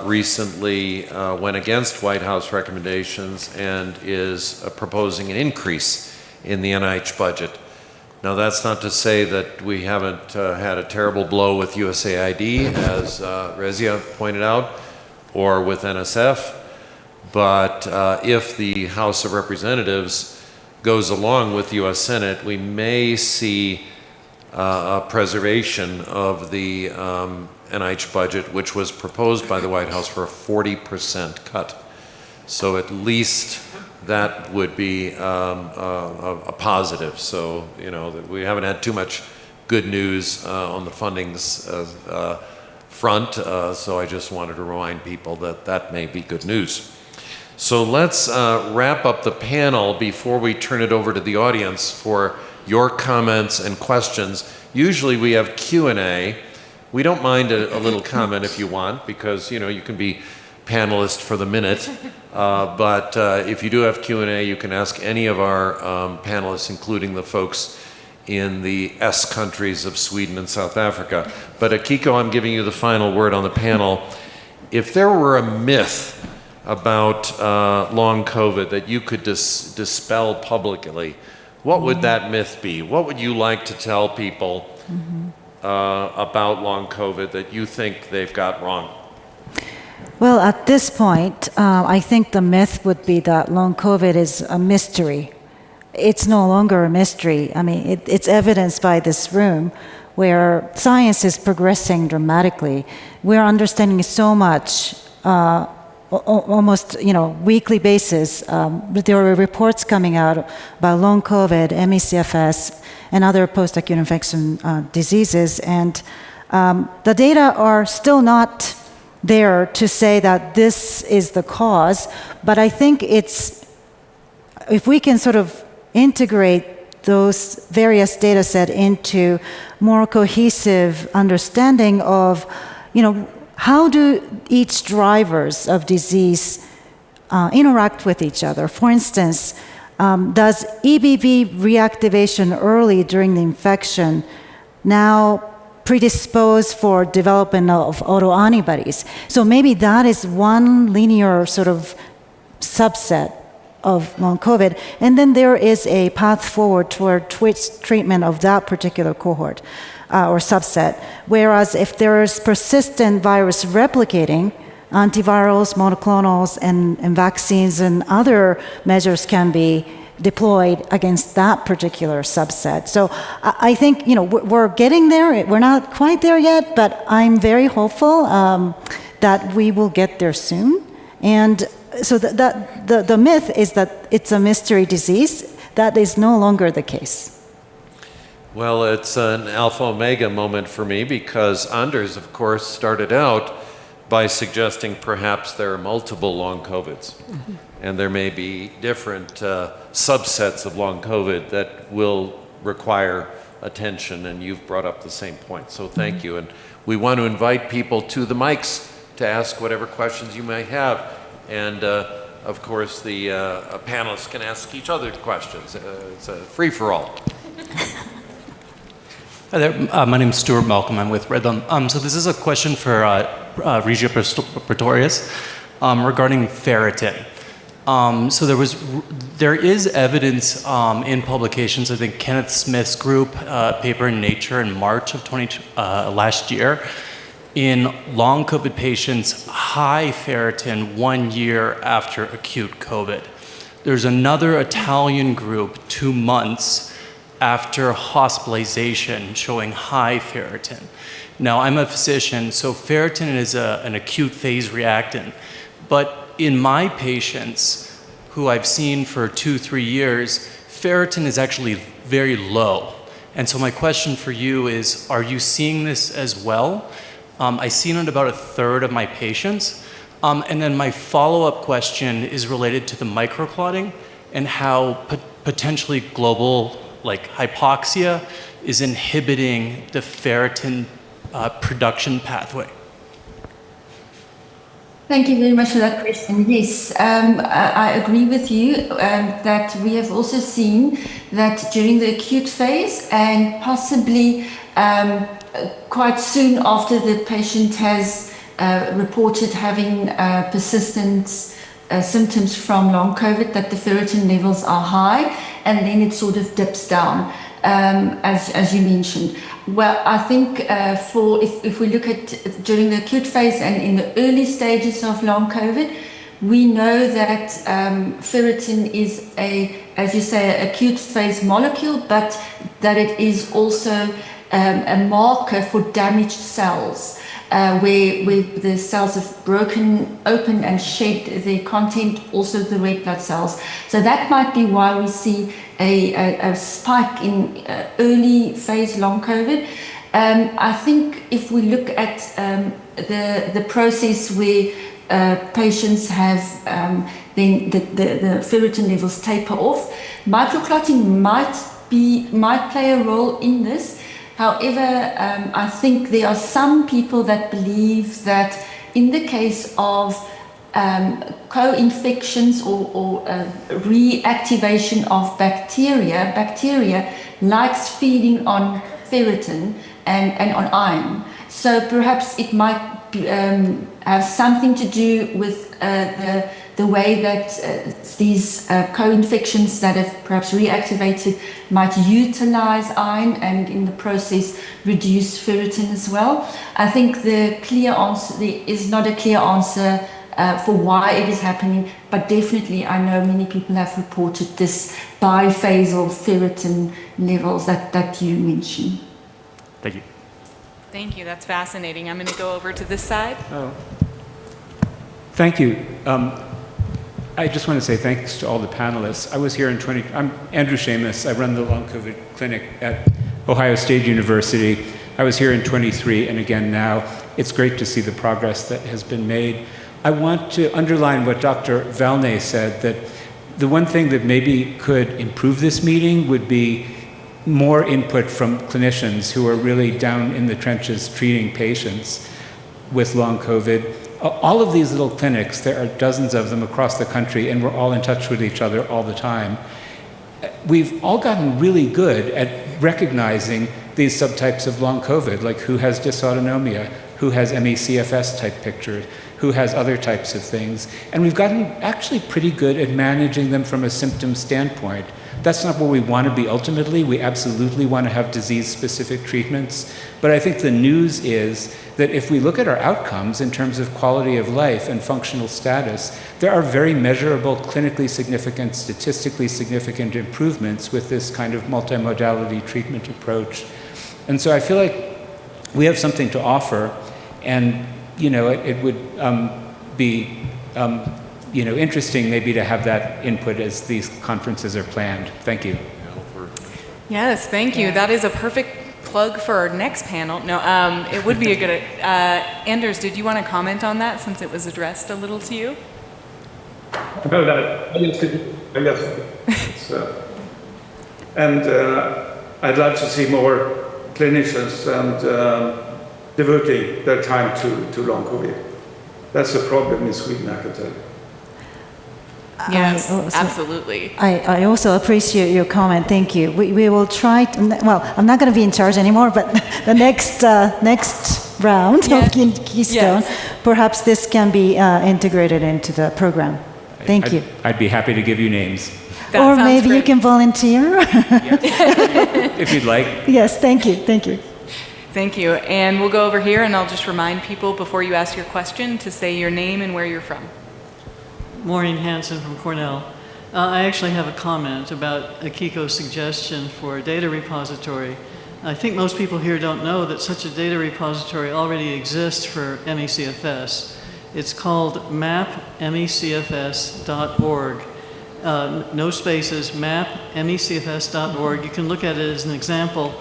recently went against White House recommendations and is proposing an increase in the NIH budget. Now, that's not to say that we haven't had a terrible blow with USAID, as Rezia pointed out, or with NSF, but if the House of Representatives goes along with the U.S. Senate, we may see a preservation of the NIH budget, which was proposed by the White House for a 40% cut. So at least that would be a positive. So, you know, that we haven't had too much good news on the fundings front, so I just wanted to remind people that that may be good news. So let's wrap up the panel before we turn it over to the audience for your comments and questions. Usually we have Q&A. We don't mind a little comment if you want, because, you know, you can be panelist for the minute. But if you do have Q&A, you can ask any of our panelists, including the folks in the S countries of Sweden and South Africa. But Akiko, I'm giving you the final word on the panel. If there were a myth about long COVID that you could dispel publicly, what would that myth be? What would you like to tell people about long COVID that you think they've got wrong? Well, at this point, I think the myth would be that long COVID is a mystery. It's no longer a mystery. I mean, it's evidenced by this room where science is progressing dramatically. We're understanding so much, almost, you know, weekly basis. There are reports coming out about long COVID, ME/CFS, and other post-acute infection diseases. And the data are still not there to say that this is the cause, but I think it's, if we can sort of integrate those various data set into more cohesive understanding of, you know, how do each drivers of disease interact with each other. For instance, does EBV reactivation early during the infection now predispose for development of autoantibodies? So maybe that is one linear sort of subset of long COVID, and then there is a path forward toward treatment of that particular cohort or subset. Whereas if there is persistent virus replicating, antivirals, monoclonals, and vaccines and other measures can be deployed against that particular subset. So I think, you know, we're getting there. We're not quite there yet, but I'm very hopeful that we will get there soon. And so the myth is that it's a mystery disease. That is no longer the case. Well, it's an alpha omega moment for me, because Anders, of course, started out by suggesting perhaps there are multiple long COVIDs. And there may be different subsets of long COVID that will require attention, and you've brought up the same point. So thank you. And we want to invite people to the mics to ask whatever questions you may have. And of course, the panelists can ask each other questions. It's a free-for-all. Hi there. My name is Stuart Malcolm. I'm with Rhythm. So this is a question for Regia Pretorius regarding ferritin. So there is evidence in publications. I think Kenneth Smith's group paper in Nature in March of last year, in long COVID patients, high ferritin 1 year after acute COVID. There's another Italian group 2 months after hospitalization showing high ferritin. Now, I'm a physician, so ferritin is an acute phase reactant. But in my patients who I've seen for 2-3 years, ferritin is actually very low. And so my question for you is, are you seeing this as well? I see it in about 1/3 of my patients. And then my follow-up question is related to the microclotting and how potentially global hypoxia is inhibiting the ferritin production pathway. Thank you very much for that question. Yes, I agree with you that we have also seen that during the acute phase and possibly quite soon after the patient has reported having persistent symptoms from long COVID, that the ferritin levels are high, and then it sort of dips down, as you mentioned. Well, I think if we look at during the acute phase and in the early stages of long COVID, we know that ferritin is as you say, an acute phase molecule, but that it is also a marker for damaged cells. Where the cells have broken open and shed their content, also the red blood cells. So that might be why we see a spike in early phase long COVID. I think if we look at the process where patients have then the ferritin levels taper off, microclotting might play a role in this. However, I think there are some people that believe that in the case of co-infections or reactivation of bacteria likes feeding on ferritin and on iron. So perhaps it might have something to do with the way that these co-infections that have perhaps reactivated might utilize iron and in the process reduce ferritin as well. I think there is not a clear answer for why it is happening, but definitely I know many people have reported this biphasal ferritin levels that you mentioned. Thank you. Thank you. That's fascinating. I'm going to go over to this side. Oh. Thank you. I just want to say thanks to all the panelists. I was here I'm Andrew Seamus. I run the long COVID clinic at Ohio State University. I was here in 23 and again now. It's great to see the progress that has been made. I want to underline what Dr. Valney said, that the one thing that maybe could improve this meeting would be more input from clinicians who are really down in the trenches treating patients with long COVID. All of these little clinics, there are dozens of them across the country, and we're all in touch with each other all the time. We've all gotten really good at recognizing these subtypes of long COVID, like who has dysautonomia, who has ME/CFS type pictures, who has other types of things. And we've gotten actually pretty good at managing them from a symptom standpoint. That's not where we want to be ultimately. We absolutely want to have disease-specific treatments. But I think the news is that if we look at our outcomes in terms of quality of life and functional status, there are very measurable, clinically significant, statistically significant improvements with this kind of multimodality treatment approach. And so I feel like we have something to offer, and it would be interesting maybe to have that input as these conferences are planned. Thank you. Yes, thank you. That is a perfect plug for our next panel. No, it would be a good... Anders, did you want to comment on that since it was addressed a little to you? No, I guess. And I'd like to see more clinicians and devoting their time to long COVID. That's a problem in Sweden, I can tell you. Yes, also- absolutely. I also appreciate your comment. Thank you. We will try to, well, I'm not going to be in charge anymore, but the next round Yes. of Keystone, Yes. perhaps this can be integrated into the program. Thank you. I'd be happy to give you names That Or sounds maybe you great. can volunteer. if you'd like. Yes, thank you. Thank you. Thank you. And we'll go over here, and I'll just remind people before you ask your question to say your name and where you're from. Maureen Hansen from Cornell. I actually have a comment about Akiko's suggestion for a data repository. I think most people here don't know that such a data repository already exists for MECFS. It's called mapmecfs.org. No spaces, mapmecfs.org. You can look at it as an example.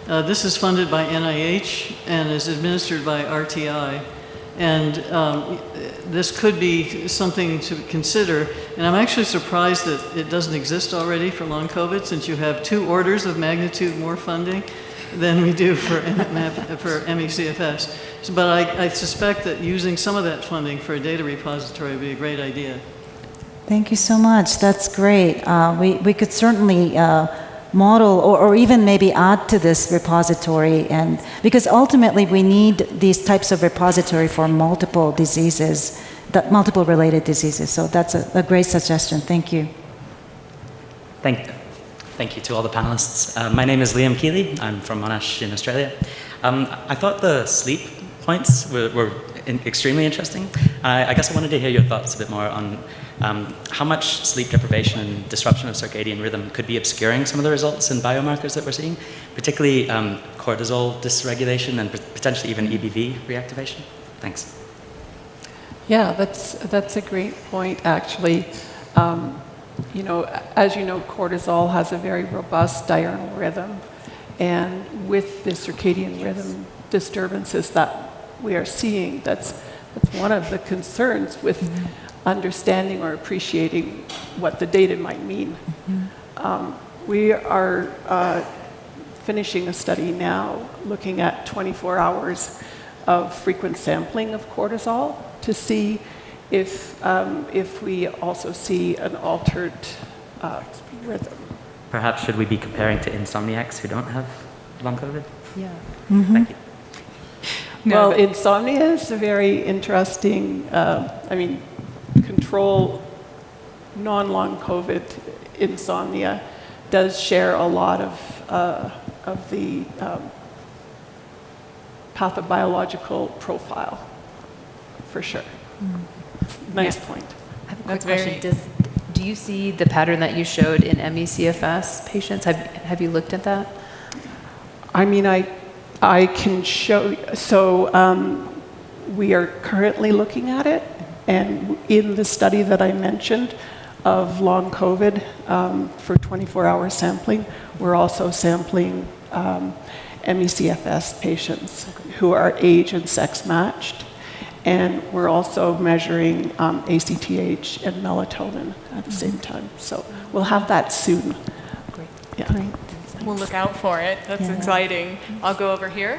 This is funded by NIH and is administered by RTI. And this could be something to consider. And I'm actually surprised that it doesn't exist already for long COVID, since you have 2 orders of magnitude more funding than we do for MECFS. But I suspect that using some of that funding for a data repository would be a great idea. Thank you so much. That's great. We could certainly model or even maybe add to this repository, and because ultimately we need these types of repository for multiple diseases, multiple related diseases. So that's a great suggestion. Thank you. Thank you to all the panelists. My name is Liam Keeley. I'm from Monash in Australia. I thought the sleep points were extremely interesting. I guess I wanted to hear your thoughts a bit more on how much sleep deprivation and disruption of circadian rhythm could be obscuring some of the results and biomarkers that we're seeing, particularly cortisol dysregulation and potentially even EBV reactivation. Thanks. Yeah, that's a great point, actually. You know, as you know, cortisol has a very robust diurnal rhythm, and with the circadian rhythm disturbances that we are seeing, that's one of the concerns with understanding or appreciating what the data might mean. We are finishing a study now looking at 24 hours of frequent sampling of cortisol to see if we also see an altered rhythm. Perhaps should we be comparing to insomniacs who don't have long COVID? Yeah. Thank you. Well, insomnia is a very interesting, control non-long COVID insomnia does share a lot of the pathobiological profile, for sure. Nice point. I have a quick question. Do you see the pattern that you showed in MECFS patients? Have you looked at that? I mean, I can show you. So we are currently looking at it, and in the study that I mentioned of long COVID for 24-hour sampling, we're also sampling MECFS patients who are age and sex matched. And we're also measuring ACTH and melatonin at the same time. So we'll have that soon. Great. Yeah. Great. We'll look out for it. That's exciting. I'll go over here.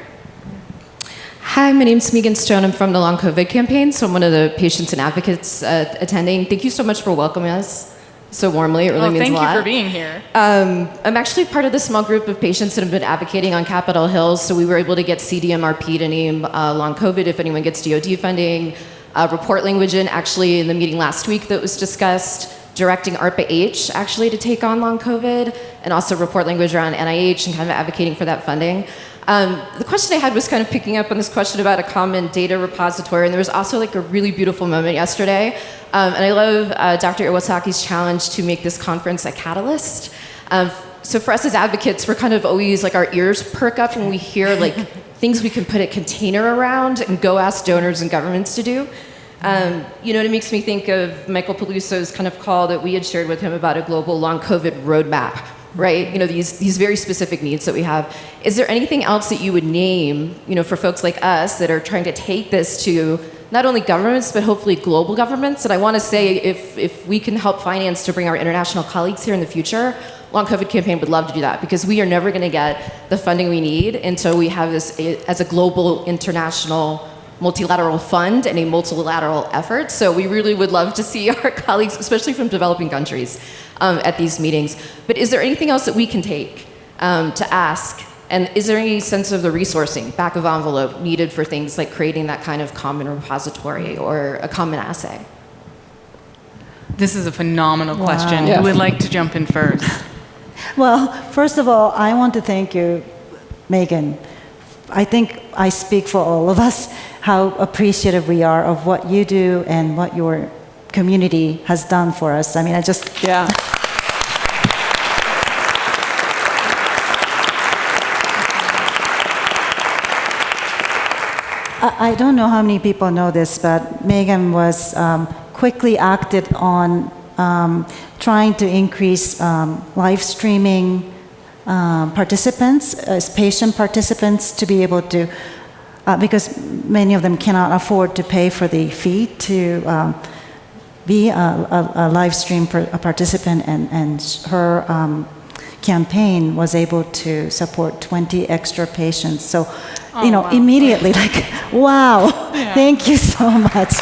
Hi, my name's Megan Stone. I'm from the Long COVID campaign, so I'm one of the patients and advocates attending. Thank you so much for welcoming us so warmly. It really means a lot. Thank you for being here. I'm actually part of the small group of patients that have been advocating on Capitol Hill, so we were able to get CDMRP to name long COVID if anyone gets DoD funding. Report language in actually in the meeting last week that was discussed, directing ARPA-H actually to take on long COVID, and also report language around NIH and kind of advocating for that funding. The question I had was kind of picking up on this question about a common data repository, and there was also like a really beautiful moment yesterday. And I love Dr. Iwasaki's challenge to make this conference a catalyst. So for us as advocates, we're kind of always like our ears perk up when we hear like things we can put a container around and go ask donors and governments to do. You know, it makes me think of Michael Peluso's kind of call that we had shared with him about a global long COVID roadmap, right? You know, these very specific needs that we have. Is there anything else that you would name, you know, for folks like us that are trying to take this to not only governments, but hopefully global governments? And I want to say if we can help finance to bring our international colleagues here in the future, Long COVID campaign would love to do that, because we are never going to get the funding we need until we have this as a global international multilateral fund and a multilateral effort. So we really would love to see our colleagues, especially from developing countries, at these meetings. But is there anything else that we can take to ask? And is there any sense of the resourcing, back of envelope, needed for things like creating that kind of common repository or a common assay? This is a phenomenal question. Wow. Who would like to jump in first? Well, first of all, I want to thank you, Megan. I think I speak for all of us how appreciative we are of what you do and what your community has done for us. I mean, Yeah. I don't know how many people know this, but Megan was quickly acted on trying to increase live streaming participants, as patient participants, to be able to, because many of them cannot afford to pay for the fee to be a live stream participant, and her campaign was able to support 20 extra patients. So, wow. immediately, like, wow, thank you so much.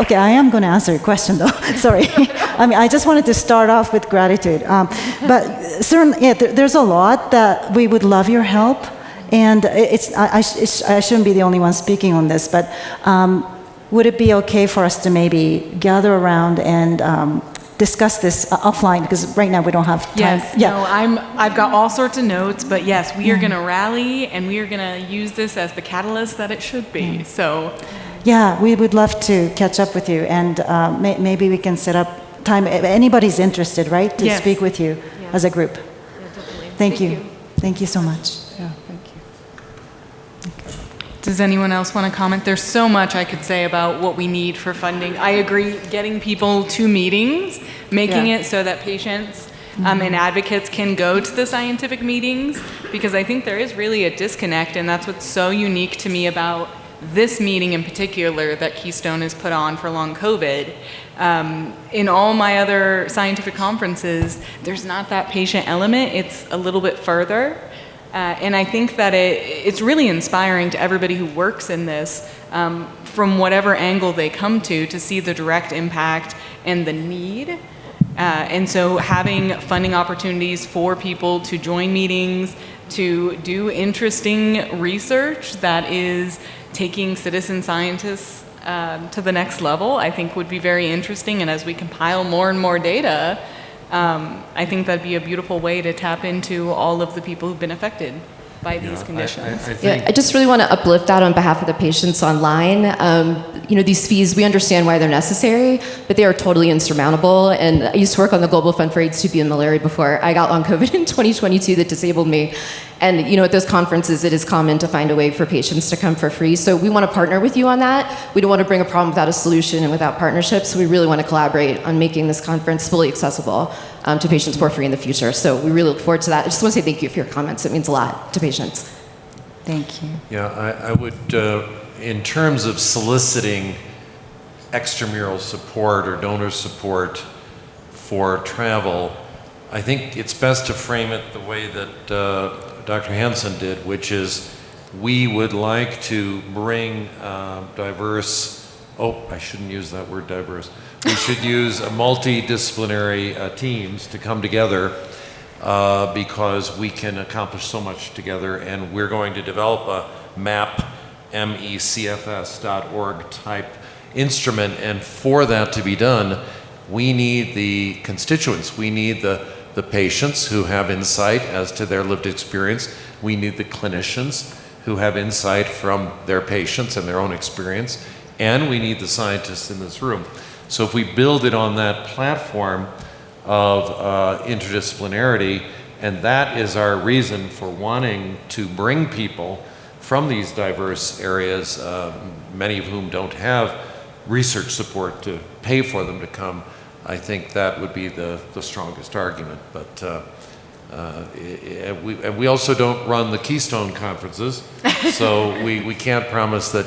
Okay, I am going to answer your question, though. Sorry. I mean, I just wanted to start off with gratitude. But certainly, there's a lot that we would love your help. And I shouldn't be the only one speaking on this, but would it be okay for us to maybe gather around and discuss this offline? Because right now we don't have time. Yes, no, I've got all sorts of notes, but yes, we are going to rally and we are going to use this as the catalyst that it should be. So, yeah, we would love to catch up with you, and maybe we can set up time. If anybody's interested, right, to speak with you as a group. Yeah, definitely. Thank you. Thank you so much. Yeah, thank you. Does anyone else want to comment? There's so much I could say about what we need for funding. I agree, getting people to meetings, making it so that patients and advocates can go to the scientific meetings, because I think there is really a disconnect, and that's what's so unique to me about this meeting in particular that Keystone has put on for long COVID. In all my other scientific conferences, there's not that patient element. It's a little bit further. And I think that it's really inspiring to everybody who works in this, from whatever angle they come to see the direct impact and the need. And so having funding opportunities for people to join meetings, to do interesting research that is taking citizen scientists to the next level, I think would be very interesting. And as we compile more and more data, I think that'd be a beautiful way to tap into all of the people who've been affected by these conditions. I just really want to uplift that on behalf of the patients online. These fees, we understand why they're necessary, but they are totally insurmountable. And I used to work on the Global Fund for AIDS, TB, and malaria before I got long COVID in 2022 that disabled me. And at those conferences, it is common to find a way for patients to come for free. So we want to partner with you on that. We don't want to bring a problem without a solution and without partnerships. We really want to collaborate on making this conference fully accessible to patients for free in the future. So we really look forward to that. I just want to say thank you for your comments. It means a lot to patients. Thank you. Yeah, I would, in terms of soliciting extramural support or donor support for travel, I think it's best to frame it the way that Dr. Hansen did, which is we would like to bring I shouldn't use that word diverse. We should use multidisciplinary teams to come together because we can accomplish so much together, and we're going to develop a MAP, MECFS.org type instrument, and for that to be done, we need the constituents. We need the patients who have insight as to their lived experience. We need the clinicians who have insight from their patients and their own experience. And we need the scientists in this room. So if we build it on that platform of interdisciplinarity, and that is our reason for wanting to bring people from these diverse areas, many of whom don't have research support to pay for them to come, I think that would be the strongest argument. But we also don't run the Keystone conferences, so we can't promise that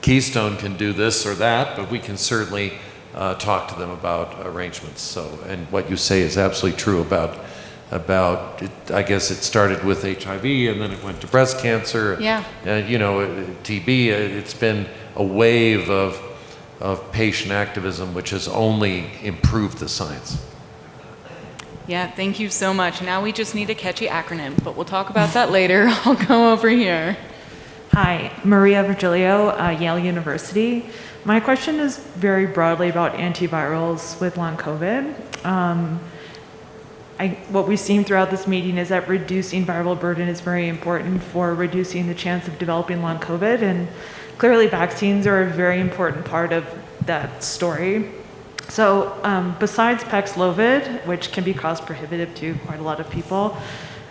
Keystone can do this or that, but we can certainly talk to them about arrangements. So, and what you say is absolutely true about I guess it started with HIV and then it went to breast cancer. Yeah. TB. It's been a wave of patient activism, which has only improved the science. Yeah, thank you so much. Now we just need a catchy acronym, but we'll talk about that later. I'll go over here. Hi, Maria Virgilio, Yale University. My question is very broadly about antivirals with long COVID. What we've seen throughout this meeting is that reducing viral burden is very important for reducing the chance of developing long COVID, and clearly vaccines are a very important part of that story. So besides Paxlovid, which can be cost prohibitive to quite a lot of people,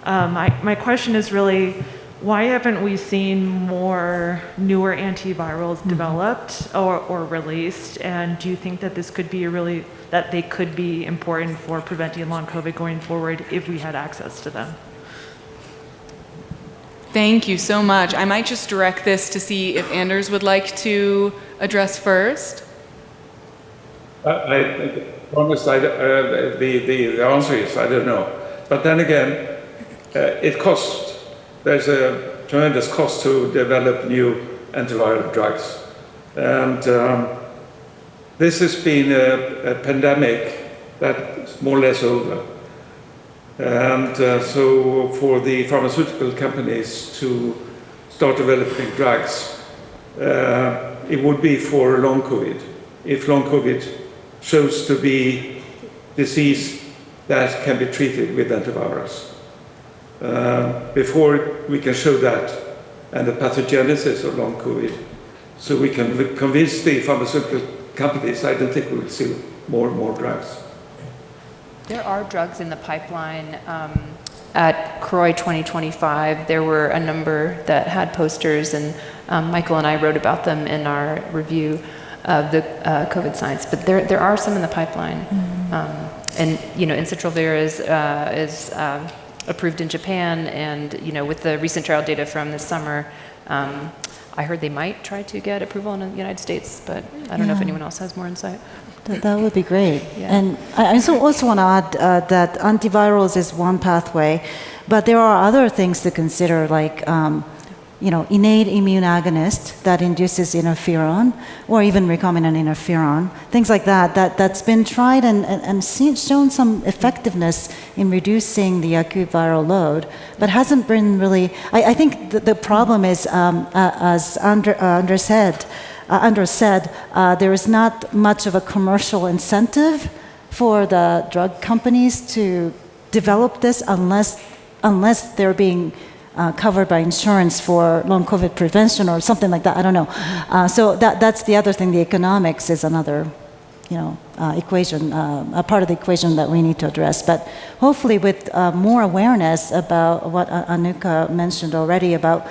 my question is really, why haven't we seen more newer antivirals developed or released? And do you think that this could be that they could be important for preventing long COVID going forward if we had access to them? Thank you so much. I might just direct this to see if Anders would like to address first. I promise the answer is I don't know. But then again, it costs. There's a tremendous cost to develop new antiviral drugs. And this has been a pandemic that's more or less over. And so for the pharmaceutical companies to start developing drugs, it would be for long COVID. If long COVID shows to be disease that can be treated with antivirals. Before we can show that and the pathogenesis of long COVID, so we can convince the pharmaceutical companies, I don't think we will see more and more drugs. There are drugs in the pipeline. At CROI 2025, there were a number that had posters, and Michael and I wrote about them in our review of the COVID science. But there are some in the pipeline. And Ensitrelvir is approved in Japan, and with the recent trial data from this summer, I heard they might try to get approval in the United States, but I don't know if anyone else has more insight. That would be great. Yeah. And I also want to add that antivirals is one pathway, but there are other things to consider, like innate immune agonist that induces interferon, or even recombinant interferon, things like that's been tried and shown some effectiveness in reducing the acute viral load, but hasn't been really. I think the problem is, as Anders said, there is not much of a commercial incentive for the drug companies to develop this unless they're being covered by insurance for long COVID prevention or something like that. I don't know. So that's the other thing. The economics is another, equation, a part of the equation that we need to address. But hopefully, with more awareness about what Anuka mentioned already about,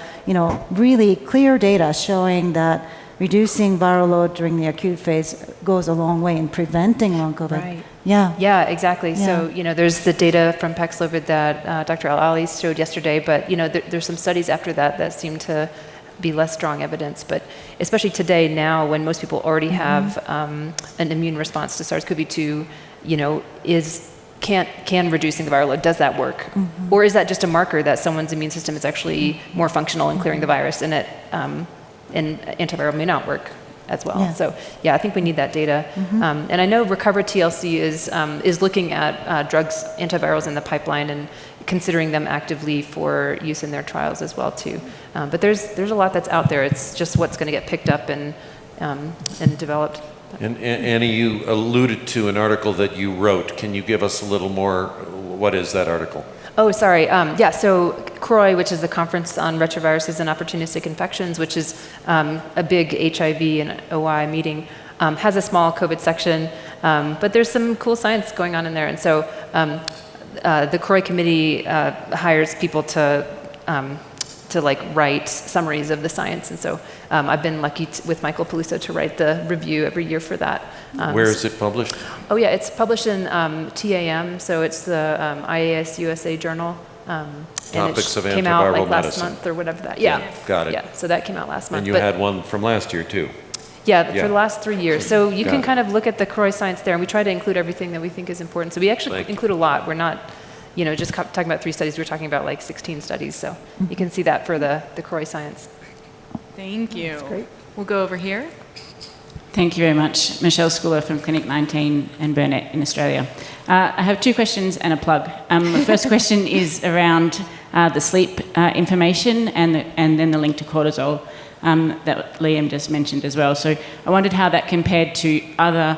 really clear data showing that reducing viral load during the acute phase goes a long way in preventing long COVID. Right. Yeah. Yeah, exactly. Yeah. So, there's the data from Paxlovid that Dr. Al-Ali showed yesterday, but, there's some studies after that seem to be less strong evidence. But especially today, now, when most people already have an immune response to SARS-CoV-2, can reducing the viral load, does that work? Or is that just a marker that someone's immune system is actually more functional in clearing the virus, and antiviral may not work as well? Yeah. So I think we need that data. And I know Recover TLC is looking at drugs, antivirals in the pipeline, and considering them actively for use in their trials as well too. But there's a lot that's out there. It's just what's going to get picked up and developed. And Annie, you alluded to an article that you wrote. Can you give us a little more? What is that article? Oh, sorry. So CROI, which is the Conference on Retroviruses and Opportunistic Infections, which is a big HIV and OI meeting, has a small COVID section, but there's some cool science going on in there. And so the CROI committee hires people to write summaries of the science. And so I've been lucky with Michael Peluso to write the review every year for that. Where is it published? Oh yeah, it's published in TAM, so it's the IAS USA journal. Topics of came out antiviral last medicine. month or whatever that. Yeah. Got it. Yeah, so that came out last month. And you had one from last year too. Yeah, for the last 3 years. So you can it. kind of look at the CROI science there, and we try to include everything that we think is important. So we actually include a lot. We're not, just talking about 3 studies, we're talking about like 16 studies. So you can see that for the CROI science. Thank you. That's great. We'll go over here. Thank you very much. Michelle Schooler from Clinic 19 and Burnett in Australia. I have 2 questions and a plug. The first question is around the sleep information and then the link to cortisol that Liam just mentioned as well. So I wondered how that compared to other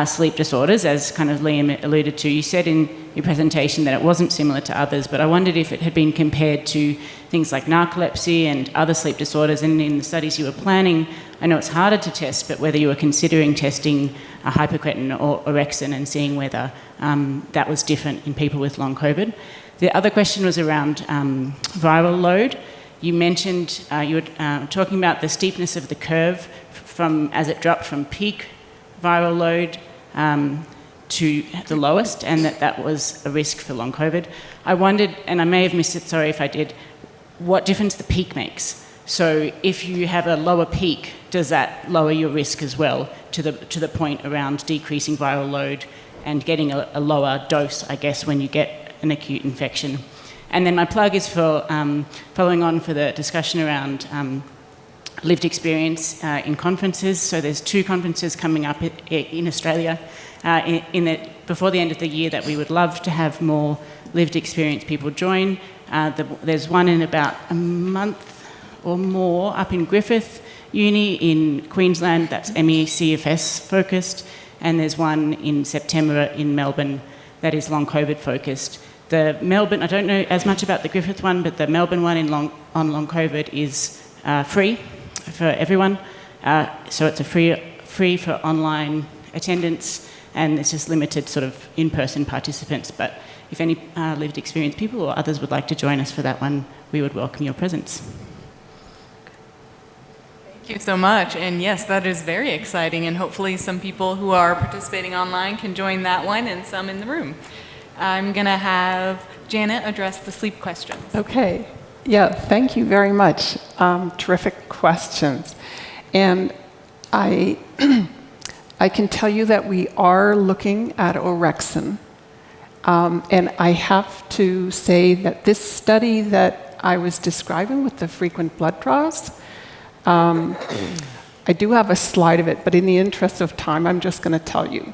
sleep disorders, as kind of Liam alluded to. You said in your presentation that it wasn't similar to others, but I wondered if it had been compared to things like narcolepsy and other sleep disorders, and in the studies you were planning, I know it's harder to test, but whether you were considering testing a hypocretin or orexin and seeing whether that was different in people with long COVID. The other question was around viral load. You mentioned, you were talking about the steepness of the curve from as it dropped from peak viral load to the lowest, and that was a risk for long COVID. I wondered, and I may have missed it, sorry if I did, what difference the peak makes. So if you have a lower peak, does that lower your risk as well to the point around decreasing viral load and getting a lower dose, I guess, when you get an acute infection? And then my plug is for following on for the discussion around lived experience in conferences. So there's 2 conferences coming up in Australia before the end of the year that we would love to have more lived experience people join. There's one in about a month or more up in Griffith Uni in Queensland, that's ME/CFS focused, and there's one in September in Melbourne that is long COVID focused. The Melbourne, I don't know as much about the Griffith one, but the Melbourne one on long COVID is free for everyone. So it's a free for online attendance, and it's just limited sort of in-person participants. But if any lived experience people or others would like to join us for that one, we would welcome your presence. Thank you so much. And yes, that is very exciting. And hopefully some people who are participating online can join that one and some in the room. I'm going to have Janet address the sleep questions. Okay. Yeah, thank you very much. Terrific questions. And I can tell you that we are looking at orexin. And I have to say that this study that I was describing with the frequent blood draws, I do have a slide of it, but in the interest of time, I'm just going to tell you.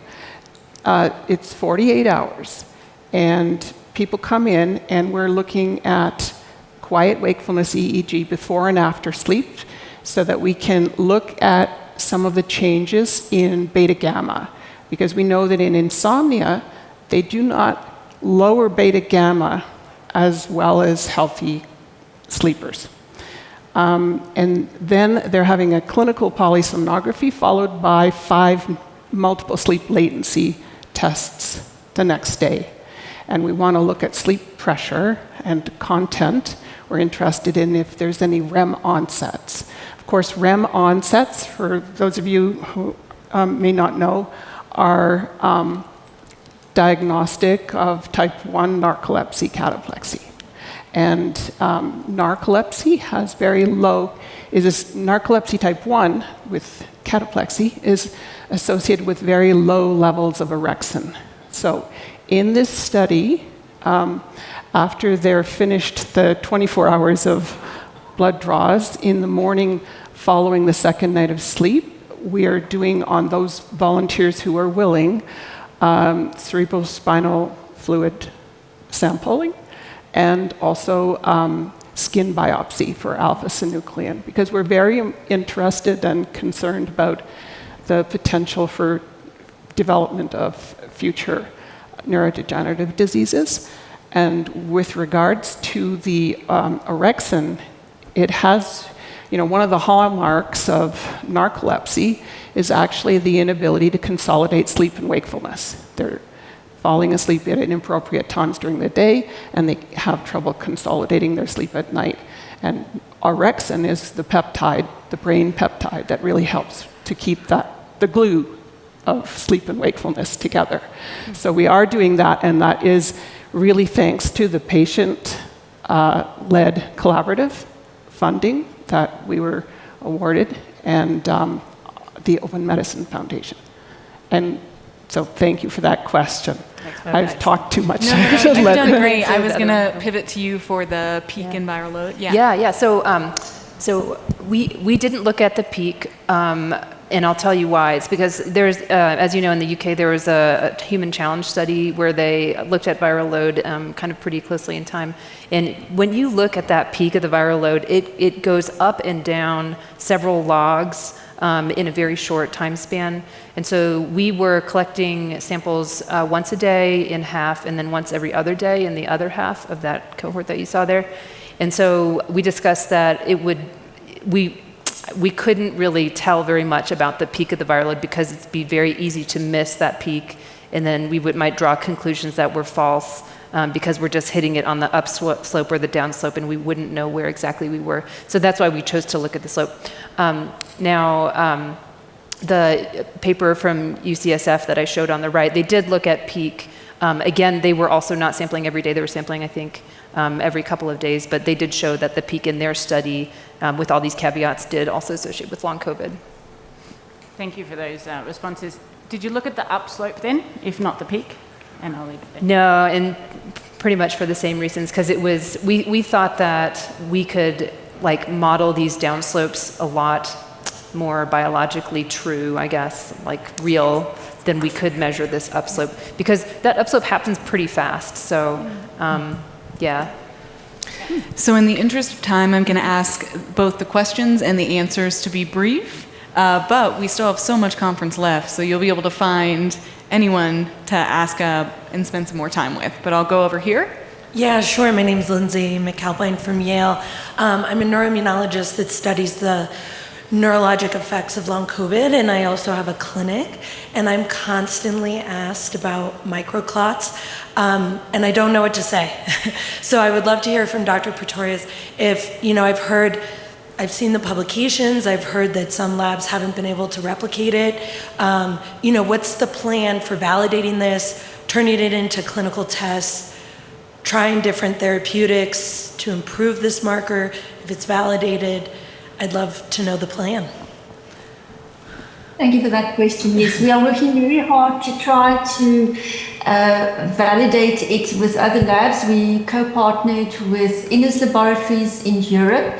It's 48 hours, and people come in, and we're looking at quiet wakefulness EEG before and after sleep so that we can look at some of the changes in beta gamma, because we know that in insomnia, they do not lower beta gamma as well as healthy sleepers. And then they're having a clinical polysomnography followed by 5 multiple sleep latency tests the next day. And we want to look at sleep pressure and content. We're interested in if there's any REM onsets. Of course, REM onsets, for those of you who may not know, are diagnostic of type 1 narcolepsy, cataplexy. And narcolepsy has very low, narcolepsy type 1 with cataplexy is associated with very low levels of orexin. So in this study, after they're finished the 24 hours of blood draws in the morning following the second night of sleep, we are doing on those volunteers who are willing cerebrospinal fluid sampling and also skin biopsy for alpha-synuclein, because we're very interested and concerned about the potential for development of future neurodegenerative diseases. And with regards to the orexin, it has, one of the hallmarks of narcolepsy is actually the inability to consolidate sleep and wakefulness. They're falling asleep at inappropriate times during the day, and they have trouble consolidating their sleep at night. And orexin is the peptide, the brain peptide, that really helps to keep the glue of sleep and wakefulness together. So we are doing that, and that is really thanks to the patient-led collaborative funding that we were awarded, and the Open Medicine Foundation. And so thank you for that question. I've talked too much. No, you've done great. I was going to pivot to you for the peak in viral load. Yeah. So we didn't look at the peak, and I'll tell you why. It's because there's, as you know, in the UK, there was a human challenge study where they looked at viral load kind of pretty closely in time. And when you look at that peak of the viral load, it goes up and down several logs in a very short time span. And so we were collecting samples once a day in half, and then once every other day in the other half of that cohort that you saw there. And so we discussed that we couldn't really tell very much about the peak of the viral load because it'd be very easy to miss that peak, and then we might draw conclusions that were false because we're just hitting it on the up slope or the down slope, and we wouldn't know where exactly we were. So that's why we chose to look at the slope. The paper from UCSF that I showed on the right, they did look at peak. Again, they were also not sampling every day. They were sampling, I think, every couple of days, but they did show that the peak in their study, with all these caveats, did also associate with long COVID. Thank you for those responses. Did you look at the upslope then, if not the peak? And I'll leave it there. No, and pretty much for the same reasons, because it was, we thought that we could model these downslopes a lot more biologically true, I guess, real, than we could measure this upslope, because that upslope happens pretty fast. So, yeah. So in the interest of time, I'm going to ask both the questions and the answers to be brief, but we still have so much conference left, so you'll be able to find anyone to ask and spend some more time with. But I'll go over here. Yeah, sure. My name's Lindsay McAlpine from Yale. I'm a neuroimmunologist that studies the neurologic effects of long COVID, and I also have a clinic, and I'm constantly asked about microclots, and I don't know what to say. So I would love to hear from Dr. Pretorius if, I've seen the publications, I've heard that some labs haven't been able to replicate it. What's the plan for validating this, turning it into clinical tests, trying different therapeutics to improve this marker if it's validated? I'd love to know the plan. Thank you for that question. Yes, we are working very hard to try to validate it with other labs. We co-partnered with Innes Laboratories in Europe.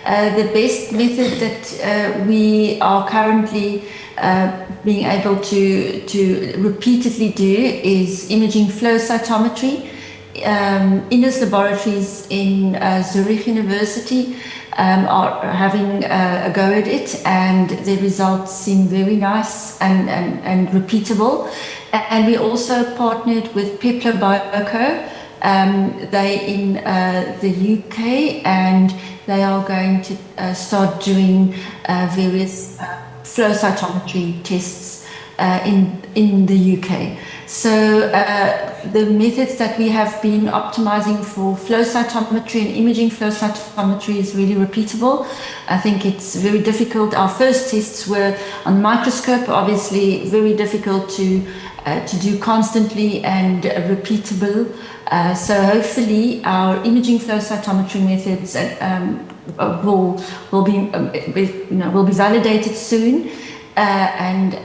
The best method that we are currently being able to repeatedly do is imaging flow cytometry. Innes Laboratories in Zurich University are having a go at it, and the results seem very nice and repeatable. And we also partnered with Peplo Bioco. They in the UK, and they are going to start doing various flow cytometry tests in the UK. So the methods that we have been optimizing for flow cytometry and imaging flow cytometry is really repeatable. I think it's very difficult. Our first tests were on microscope, obviously very difficult to do constantly and repeatable. So hopefully our imaging flow cytometry methods will be validated soon. And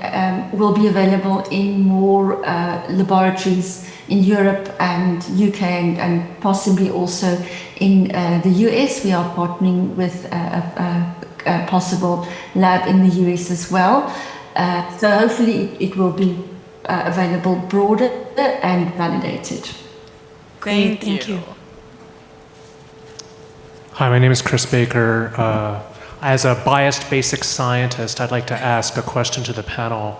will be available in more laboratories in Europe and UK and possibly also in the US. We are partnering with a possible lab in the US as well. So hopefully it will be available broader and validated. Great, thank you. Hi, my name is Chris Baker. As a biased basic scientist, I'd like to ask a question to the panel.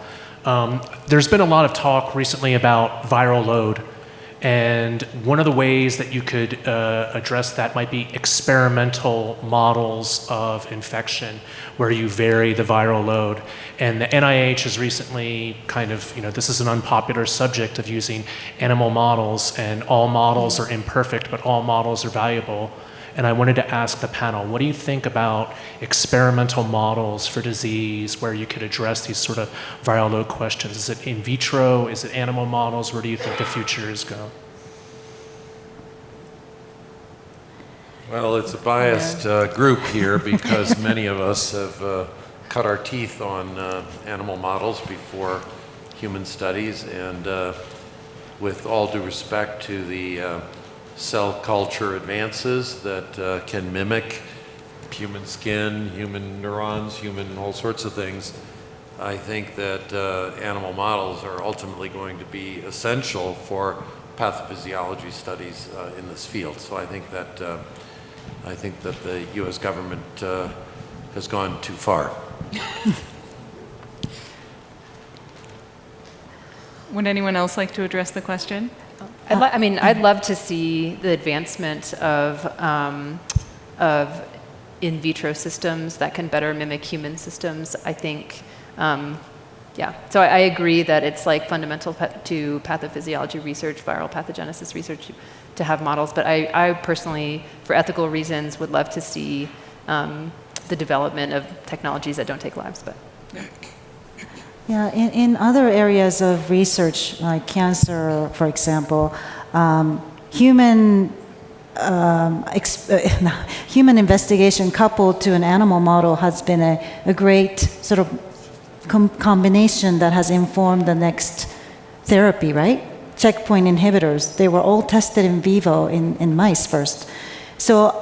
There's been a lot of talk recently about viral load, and one of the ways that you could address that might be experimental models of infection, where you vary the viral load. And the NIH has recently this is an unpopular subject of using animal models, and all models are imperfect, but all models are valuable. And I wanted to ask the panel, what do you think about experimental models for disease where you could address these sort of viral load questions? Is it in vitro? Is it animal models? Where do you think the future is going? Well, it's a biased group here because many of us have cut our teeth on animal models before human studies, and with all due respect to the cell culture advances that can mimic human skin, human neurons, human all sorts of things, I think that animal models are ultimately going to be essential for pathophysiology studies in this field. So I think that the U.S. government has gone too far. Would anyone else like to address the question? I'd love to see the advancement of in vitro systems that can better mimic human systems. I think, So I agree that it's like fundamental to pathophysiology research, viral pathogenesis research, to have models. But I personally, for ethical reasons, would love to see the development of technologies that don't take lives. But yeah, in other areas of research, like cancer, for example, human investigation coupled to an animal model has been a great sort of combination that has informed the next therapy, right? Checkpoint inhibitors, they were all tested in vivo in mice first. So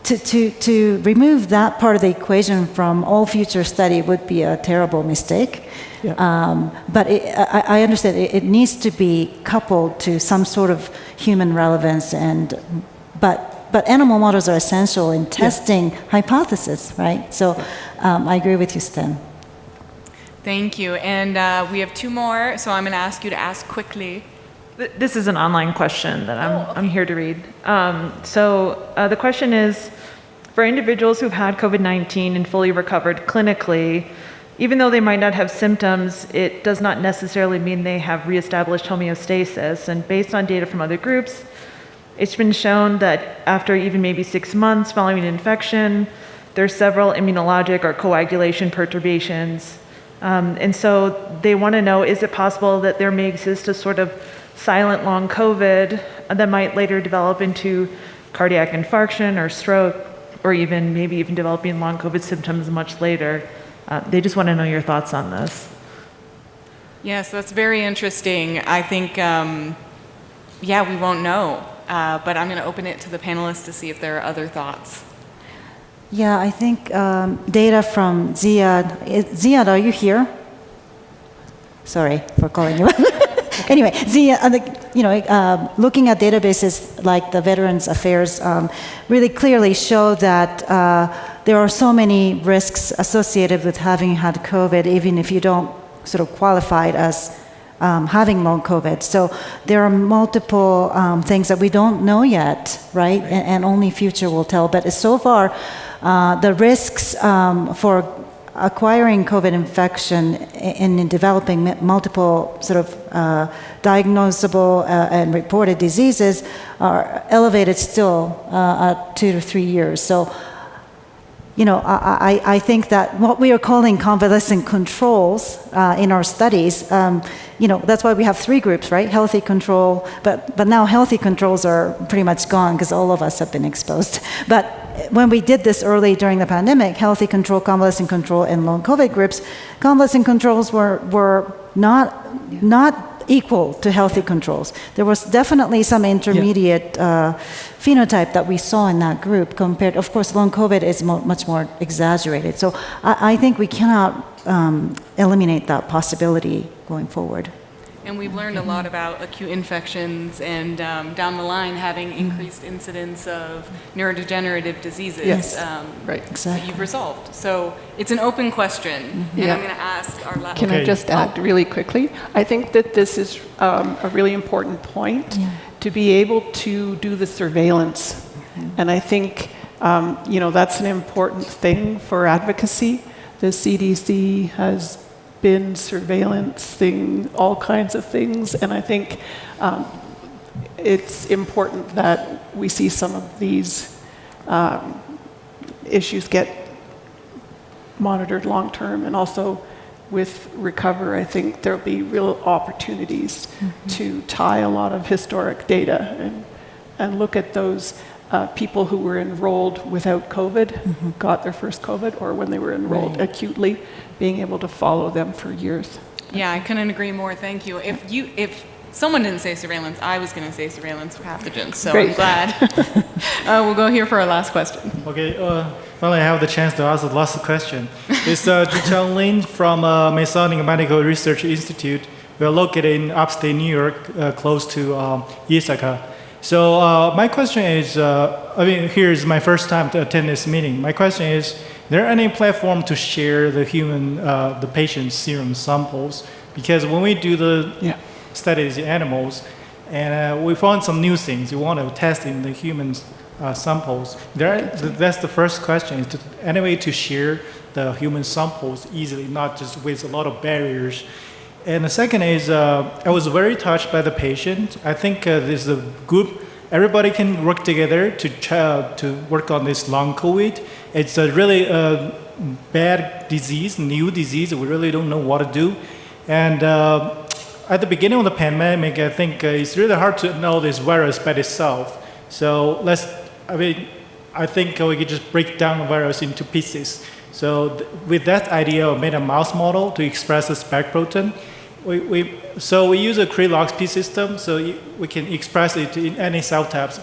to remove that part of the equation from all future study would be a terrible mistake. Yeah. But I understand it needs to be coupled to some sort of human relevance, but animal models are essential in testing hypotheses, right? So I agree with you, Sten. Thank you. And we have two more, so I'm going to ask you to ask quickly. This is an online question that I'm here to read. The question is, for individuals who've had COVID-19 and fully recovered clinically, even though they might not have symptoms, it does not necessarily mean they have reestablished homeostasis. And based on data from other groups, it's been shown that after even maybe 6 months following an infection, there's several immunologic or coagulation perturbations. And so they want to know, is it possible that there may exist a sort of silent long COVID that might later develop into cardiac infarction or stroke, or maybe even developing long COVID symptoms much later? They just want to know your thoughts on this. Yes, that's very interesting. I think, we won't know, but I'm going to open it to the panelists to see if there are other thoughts. Yeah, I think data from Ziad. Ziad, are you here? Sorry for calling you. Anyway, Ziad, looking at databases like the Veterans Affairs really clearly show that there are so many risks associated with having had COVID, even if you don't sort of qualify it as having long COVID. So there are multiple things that we don't know yet, right? And only future will tell. But so far, the risks for acquiring COVID infection and in developing multiple sort of diagnosable and reported diseases are elevated still at 2 to 3 years. So, I think that what we are calling convalescent controls in our studies, that's why we have 3 groups, right? Healthy control, but now healthy controls are pretty much gone because all of us have been exposed. But when we did this early during the pandemic, healthy control, convalescent control, and long COVID groups, convalescent controls were not equal to healthy controls. There was definitely some intermediate phenotype that we saw in that group compared, of course, long COVID is much more exaggerated. So I think we cannot eliminate that possibility going forward. And we've learned a lot about acute infections and down the line having increased incidence of neurodegenerative diseases that you've resolved. So it's an open question. And I'm going to ask our last... Can I just add really quickly? I think that this is a really important point to be able to do the surveillance. And I think, that's an important thing for advocacy. The CDC has been surveillancing all kinds of things, and I think it's important that we see some of these issues get monitored long term, and also with Recover, I think there'll be real opportunities to tie a lot of historic data and look at those people who were enrolled without COVID, got their first COVID, or when they were enrolled acutely, being able to follow them for years. Yeah, I couldn't agree more. Thank you. If Someone didn't say surveillance. I was going to say surveillance for pathogens, so Great. I'm glad. We'll go here for our last question. Okay, finally I have the chance to ask the last question. It's Jichang Lin from Masonic Medical Research Institute. We're located in upstate New York, close to Ithaca. So my question is, here's my first time to attend this meeting. My question is there any platform to share the patient's serum samples? Because when we do the studies in animals, and we found some new things we want to test in the human samples. That's the first question, is any way to share the human samples easily, not just with a lot of barriers. And the second is, I was very touched by the patient. I think there's a group, everybody can work together to work on this long COVID. It's a really bad disease, new disease. We really don't know what to do. And at the beginning of the pandemic, I think it's really hard to know this virus by itself. So I think we could just break down the virus into pieces. So with that idea, we made a mouse model to express the spike protein. So we use a Cre-LoxP system, so we can express it in any cell types.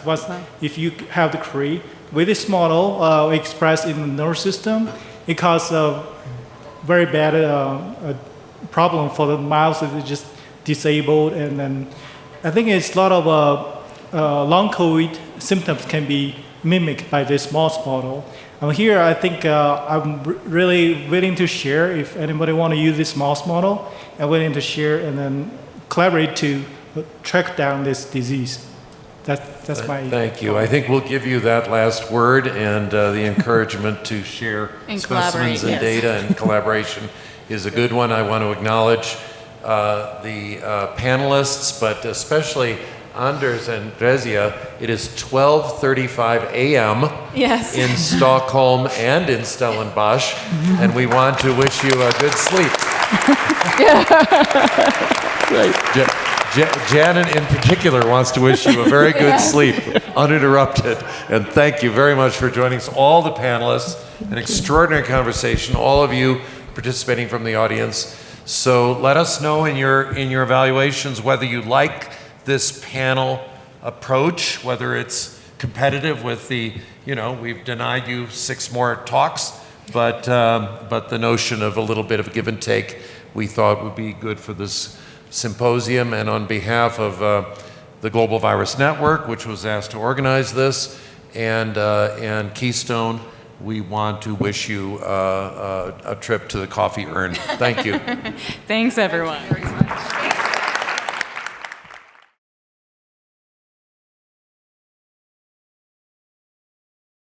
If you have the Cre, with this model, we express in the nervous system. It causes a very bad problem for the mouse that is just disabled, and then I think it's a lot of long COVID symptoms can be mimicked by this mouse model. Here, I think I'm really willing to share if anybody want to use this mouse model. I'm willing to share and then collaborate to track down this disease. That's my Thank you. I think we'll give you that last word and the encouragement to share And specimens and data, and collaboration is a good one. I want to acknowledge the panelists, but especially Anders and Rezia. It is 12:35 a.m. Yes. in Stockholm and in Stellenbosch, and we want to wish you a good sleep. Janet in particular wants to wish you a very good sleep, uninterrupted. And thank you very much for joining us, all the panelists. An extraordinary conversation, all of you participating from the audience. So let us know in your evaluations whether you like this panel approach, whether it's competitive with we've denied you 6 more talks, but the notion of a little bit of a give and take we thought would be good for this symposium. And on behalf of the Global Virus Network, which was asked to organize this, and Keystone, we want to wish you a trip to the coffee urn. Thank you. Thanks, everyone.